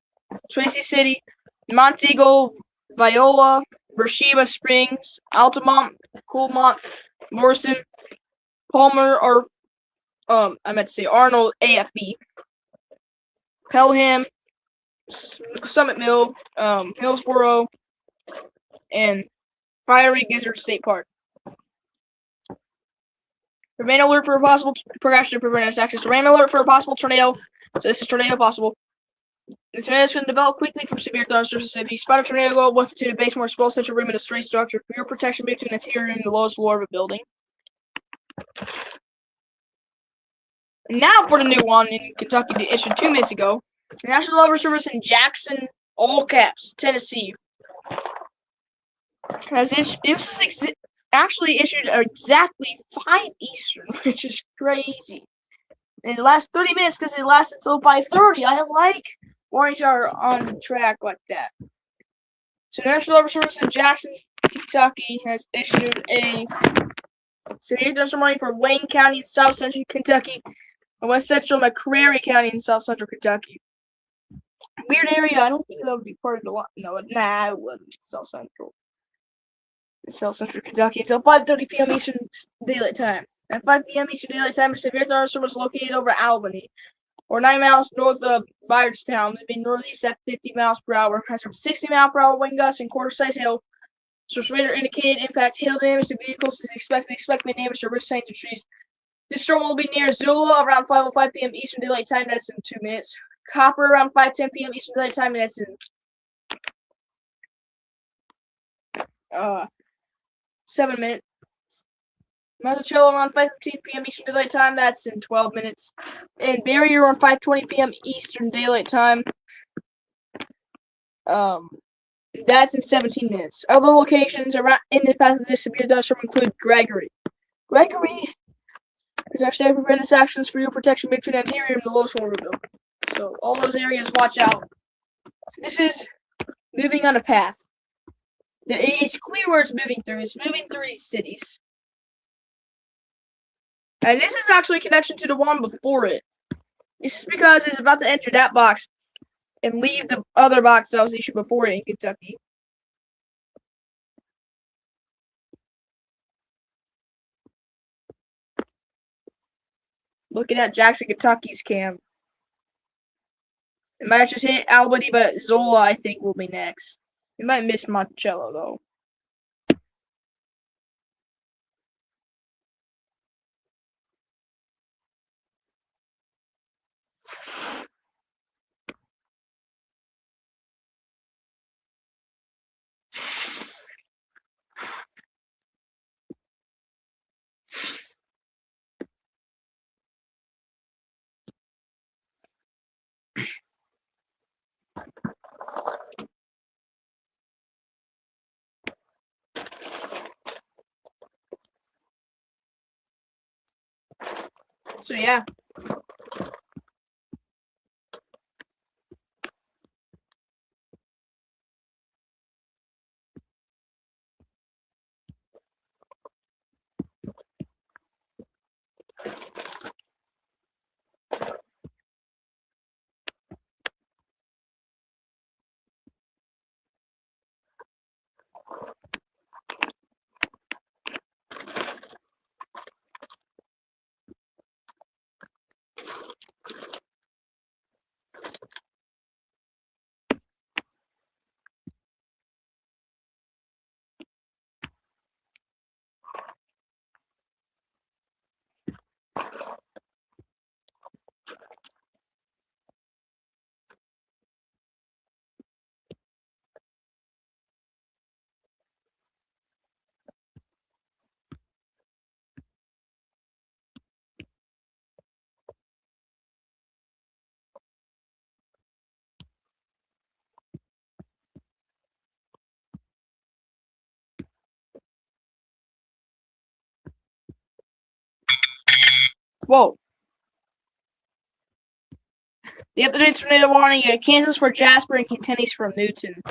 Tracy City, Montego, Viola, Beersheba Springs, Altamont, Coolmont, Morrison, Palmer, or I meant to say Arnold, AFB, Pelham, Summit Mill, Hillsboro, and Fiery Gizzard State Park. Remain alert for a possible progression to prevent access. Remain alert for a possible tornado. So this is tornado possible. The tornadoes can develop quickly from severe thunderstorms. If you spot a tornado, go once to the base more small central room in a straight structure. For your protection, move to an interior room, the lowest floor of a building. Now for the new one in Kentucky that issued 2 minutes ago. The National Weather Service in Jackson, all caps, Tennessee, has issued. This is actually issued exactly 5 Eastern, which is crazy. In the last 30 minutes, because it lasts until 5:30. I like warnings are on track like that. So the National Weather Service in Jackson, Kentucky, has issued a severe thunderstorm warning for Wayne County in South Central Kentucky and West Central McCreary County in South Central Kentucky. Weird area. I don't think that would be part of the line. No, nah, it wouldn't. South Central. South Central Kentucky until 5:30 p.m. Eastern Daylight Time. At 5 p.m. Eastern Daylight Time, a severe thunderstorm was located over Albany, or 9 miles north of Byardstown, moving northeast at 50 miles per hour. Has from 60 mile per hour wind gusts and quarter-size hail. Source radar indicated impact hail damage to vehicles is expected. Expect damage to roof signs and trees. This storm will be near Zula around 5:05 p.m. Eastern Daylight Time. That's in 2 minutes. Copper around 5:10 p.m. Eastern Daylight Time, and that's in 7 minutes. Monticello around 5:15 p.m. Eastern Daylight Time. That's in 12 minutes. And Barrier around 5:20 p.m. Eastern Daylight Time. That's in 17 minutes. Other locations around in the path of this severe thunderstorm include Gregory. Protection and preventive actions for your protection between the interior and the lowest floor of the building. So all those areas, watch out. This is moving on a path. It's clear where it's moving through. It's moving through these cities. And this is actually a connection to the one before it. This is because it's about to enter that box and leave the other box that was issued before it in Kentucky. Looking at Jackson, Kentucky's cam. It might just hit Albany, but Zola, I think, will be next. It might miss Monticello, though. So yeah. Whoa. The updated tornado warning: Kansas for Jasper and Kentucky's from Newton.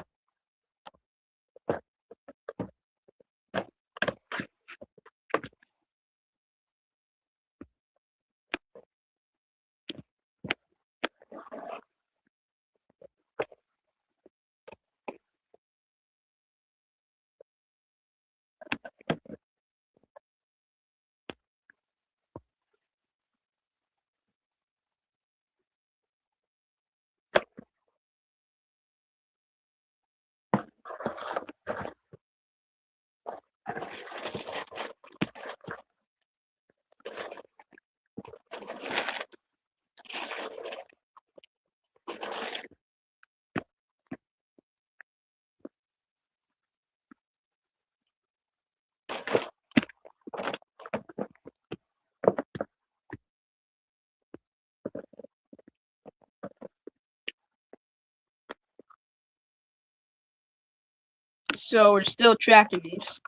So we're still tracking these.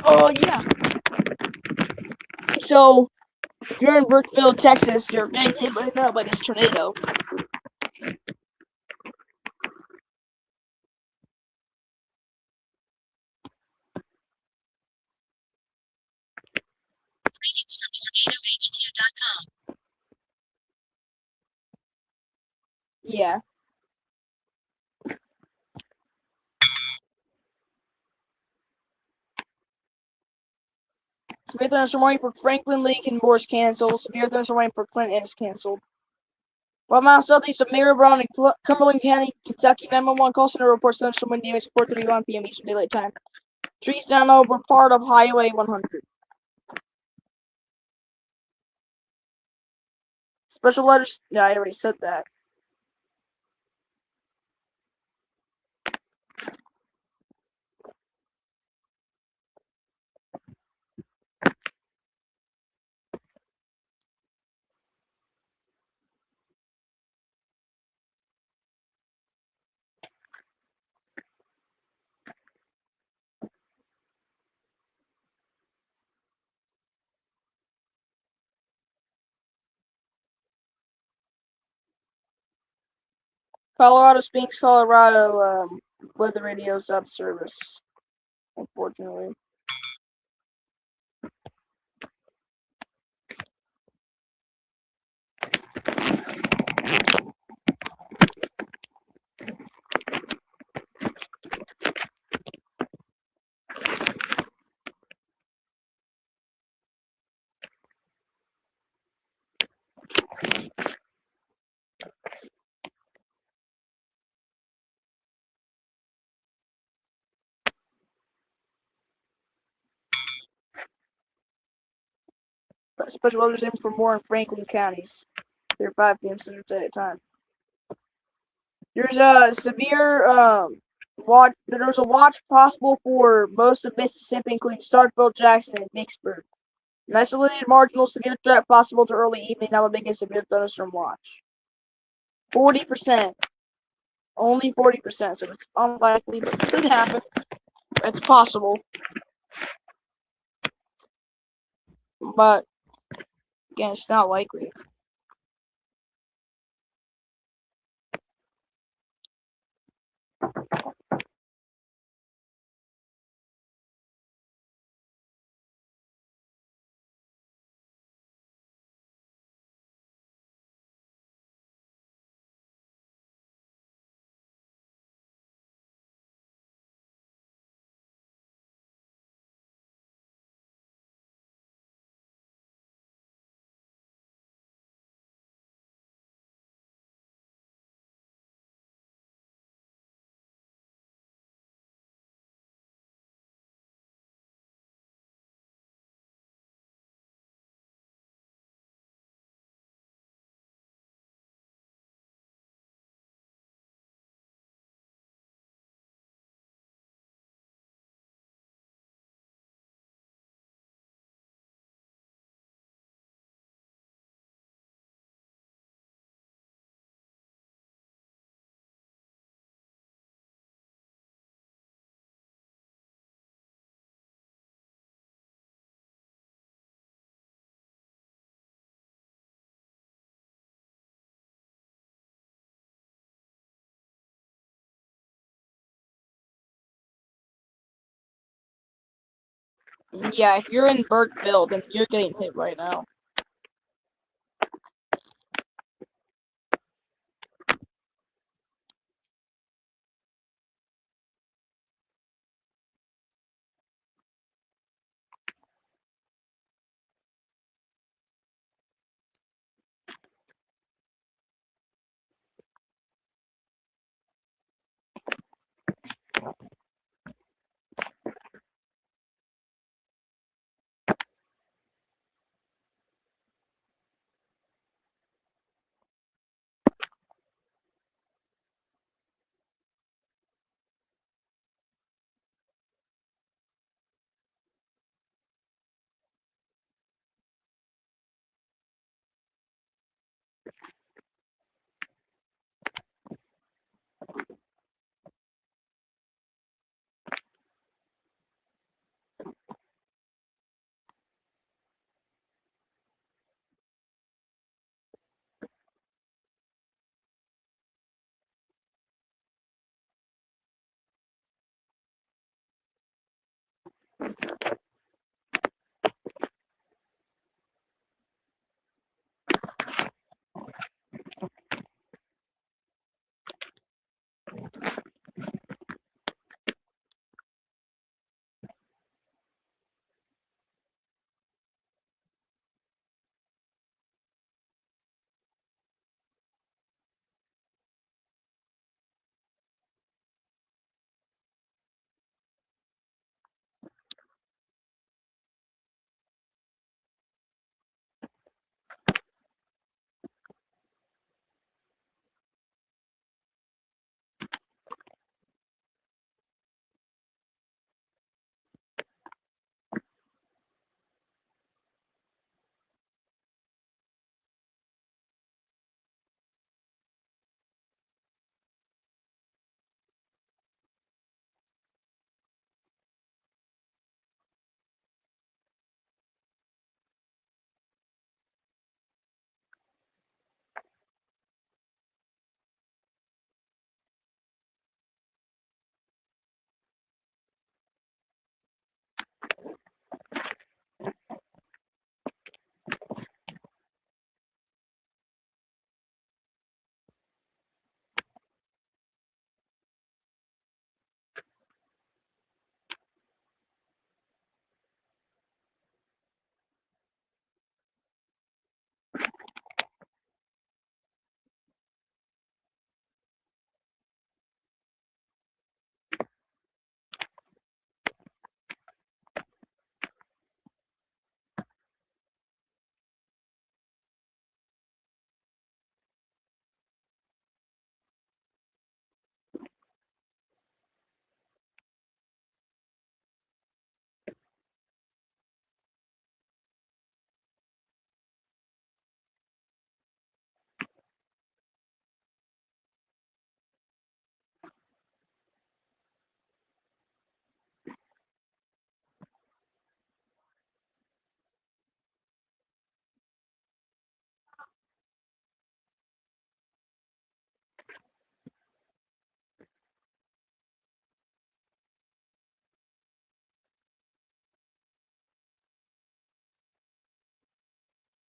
Oh, yeah. So, if you're in Burkeville, Texas, you're getting hit right now by this tornado. Greetings from TornadoHQ.com. Yeah. Severe thunderstorm warning for Franklin, Lake, and Moore is canceled. Severe thunderstorm warning for Clinton is canceled. 1 mile southeast of Mary Brown in Cumberland County, Kentucky, 911 call center reports thunderstorm wind damage at 4:31 p.m. Eastern Daylight Time. Trees down over part of Highway 100. Special letters. Yeah, I already said that. Colorado Springs, Colorado. Weather radio's out of service, unfortunately. Special letters in for Moore and Franklin counties. They're 5 p.m. Central Daylight Time. There's a severe watch. There's a watch possible for most of Mississippi, including Starkville, Jackson, and Vicksburg. An isolated marginal severe threat possible to early evening. That would make a severe thunderstorm watch. 40%. Only 40%. So it's unlikely, but it could happen. It's possible. But again, it's not likely. Yeah, if you're in Burkeville, then you're getting hit right now.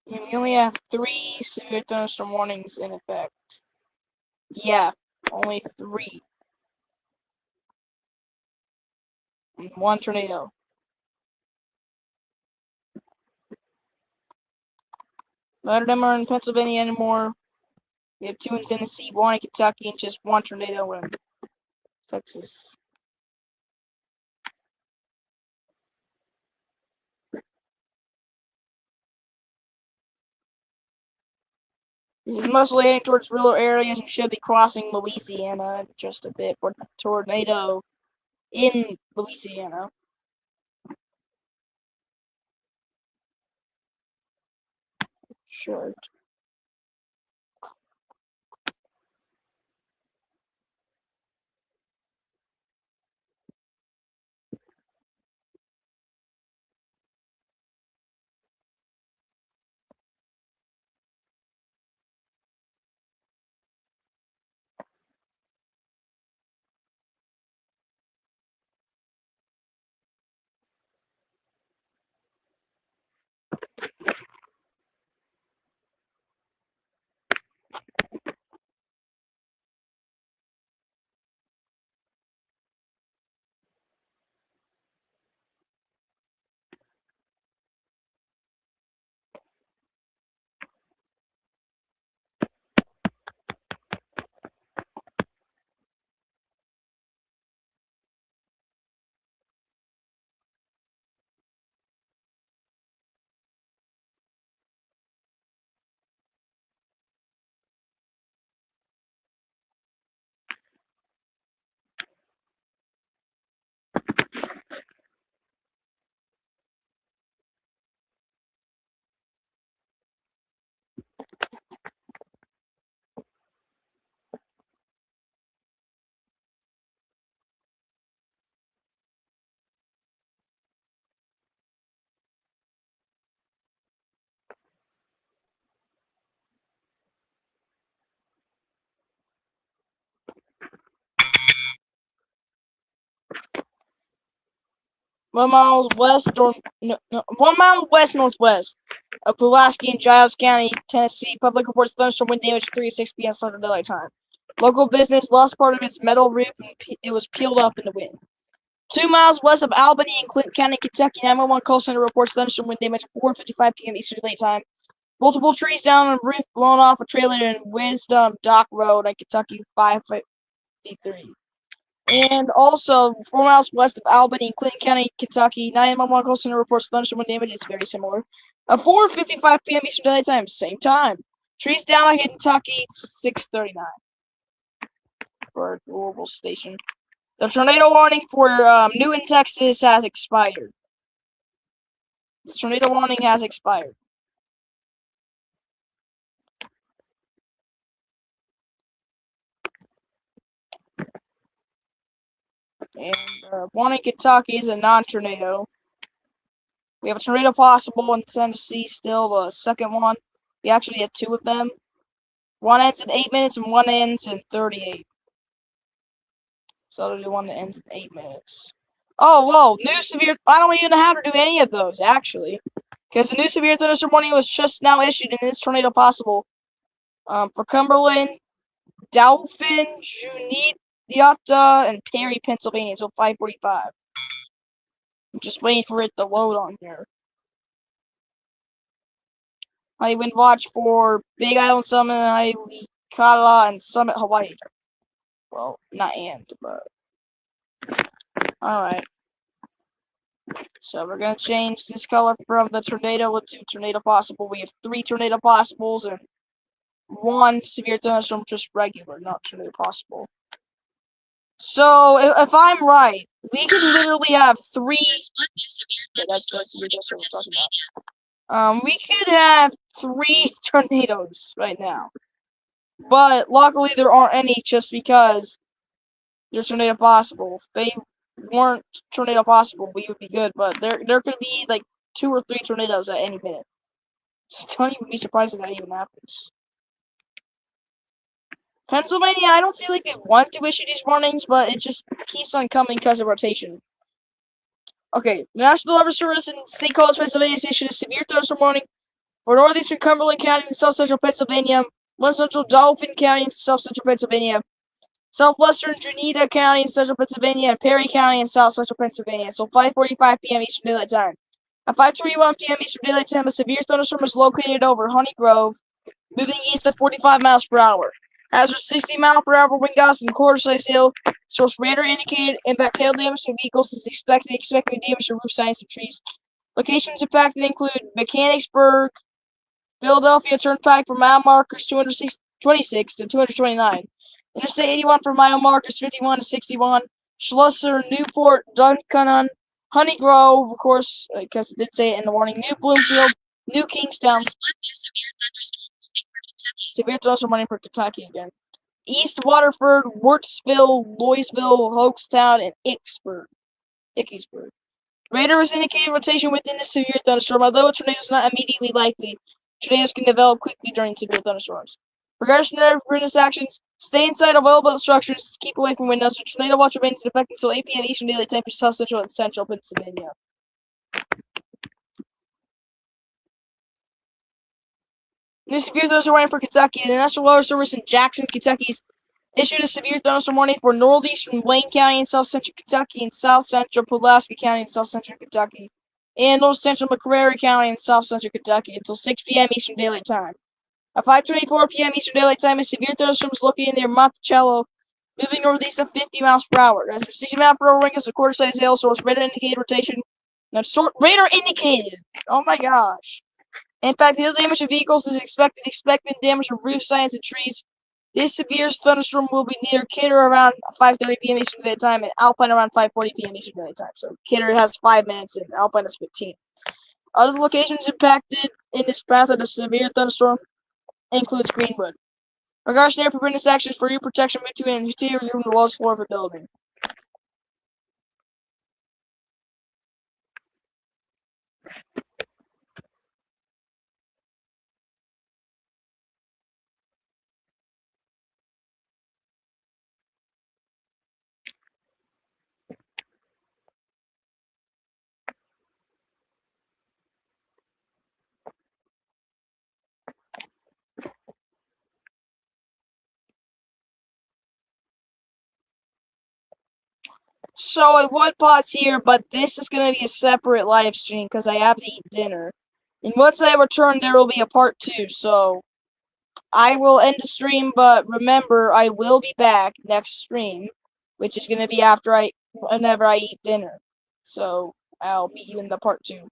And we only have 3 severe thunderstorm warnings in effect. Yeah, only 3. And 1 tornado. None of them are in Pennsylvania anymore. We have 2 in Tennessee, 1 in Kentucky, and just 1 tornado in Texas. This is mostly heading towards rural areas and should be crossing Louisiana in just a bit for the tornado in Louisiana. Should. One mile west or no, 1 mile west northwest of Pulaski and Giles County, Tennessee. Public reports thunderstorm wind damage 3 to 6 p.m. Central Daylight Time. Local business lost part of its metal roof and it was peeled off in the wind. 2 miles west of Albany in Clinton County, Kentucky. 911 call center reports thunderstorm wind damage 4:55 p.m. Eastern Daylight Time. Multiple trees down on a roof blown off a trailer in Wisdom Dock Road in Kentucky 553. And also, 4 miles west of Albany in Clinton County, Kentucky, 911 call center reports thunderstorm wind damage is very similar. 4:55 p.m. Eastern Daylight Time, same time. Trees down in Kentucky, 6:39 for Louisville Station. The tornado warning for Newton, Texas has expired. The tornado warning has expired. And one in Kentucky is a non-tornado. We have a tornado possible in Tennessee still, the second one. We actually have 2 of them. One ends in 8 minutes and one ends in 38. So I'll do one that ends in 8 minutes. Oh, whoa, new severe. I don't even have to do any of those, actually. Because the new severe thunderstorm warning was just now issued and it's tornado possible. For Cumberland, Dauphin, Juniata, and Perry, Pennsylvania, until 5:45. I'm just waiting for it to load on here. High wind watch for Big Island Summit, Hawaii, and Summit, Hawaii. Well, not and, but. Alright. So we're going to change this color from the tornado to tornado possible. We have 3 tornado possibles and 1 severe thunderstorm, just regular, not tornado possible. So if I'm right, we could literally have 3. Yeah, that's the severe thunderstorm we're talking about. We could have 3 tornadoes right now. But luckily there aren't any just because there's tornado possible. If they weren't tornado possible, we would be good. But there could be like 2 or 3 tornadoes at any minute. So don't even be surprised if that even happens. Pennsylvania, I don't feel like they want to issue these warnings, but it just keeps on coming because of rotation. Okay, National Weather Service in State College, Pennsylvania issued a severe thunderstorm warning For northeastern Cumberland County and south central Pennsylvania, west central Dauphin County and south central Pennsylvania, southwestern Juniata County and central Pennsylvania, and Perry County and south central Pennsylvania. So 5:45 p.m. Eastern Daylight Time. At 5:21 p.m. Eastern Daylight Time, a severe thunderstorm is located over Honey Grove, moving east at 45 miles per hour. Hazard 60-mile-per-hour wind gusts and quarter-size hail. Source radar indicated impact hail damage to vehicles is expected. Expecting damage to roof signs and trees. Locations impacted include Mechanicsburg, Philadelphia Turnpike for mile markers 226 to 229. Interstate 81 for mile markers 51 to 61. Schlosser, Newport, Duncannon, Honey Grove, of course, because it did say it in the warning. New Bloomfield, New Kingstown. Severe thunderstorm warning for Kentucky again. East Waterford, Wirtsville, Louisville, Hoaxtown, and Ickesburg. Radar is indicating rotation within the severe thunderstorm. Although a tornado is not immediately likely, tornadoes can develop quickly during severe thunderstorms. Precautionary preparedness actions: stay inside of well-built structures, keep away from windows. The tornado watch remains in effect until 8 p.m. Eastern Daylight Time for South Central and Central Pennsylvania. New severe thunderstorm warning for Kentucky. The National Weather Service in Jackson, Kentucky, issued a severe thunderstorm warning for northeastern Wayne County and south central Kentucky and south central Pulaski County and south central Kentucky, and north central McCreary County and south central Kentucky until 6 p.m. Eastern Daylight Time. At 5:24 p.m. Eastern Daylight Time, a severe thunderstorm is located near Monticello, moving northeast at 50 miles per hour. As a 60-mile-per-hour wind gusts, a quarter-size hail source, radar indicated rotation. Radar indicated! Oh my gosh. In fact, hail damage to vehicles is expected. Expected damage to roof signs and trees. This severe thunderstorm will be near Kidder around 5:30 p.m. Eastern Daylight Time and Alpine around 5:40 p.m. Eastern Daylight Time. So Kidder has 5 minutes and Alpine has 15. Other locations impacted in this path of the severe thunderstorm includes Greenwood. Precautionary preparedness actions for your protection between the interior room and the lowest floor of a building. So I would pause here, but this is going to be a separate live stream because I have to eat dinner. And once I return, there will be a part 2. So I will end the stream, but remember, I will be back next stream, which is going to be whenever I eat dinner. So I'll be in the part 2.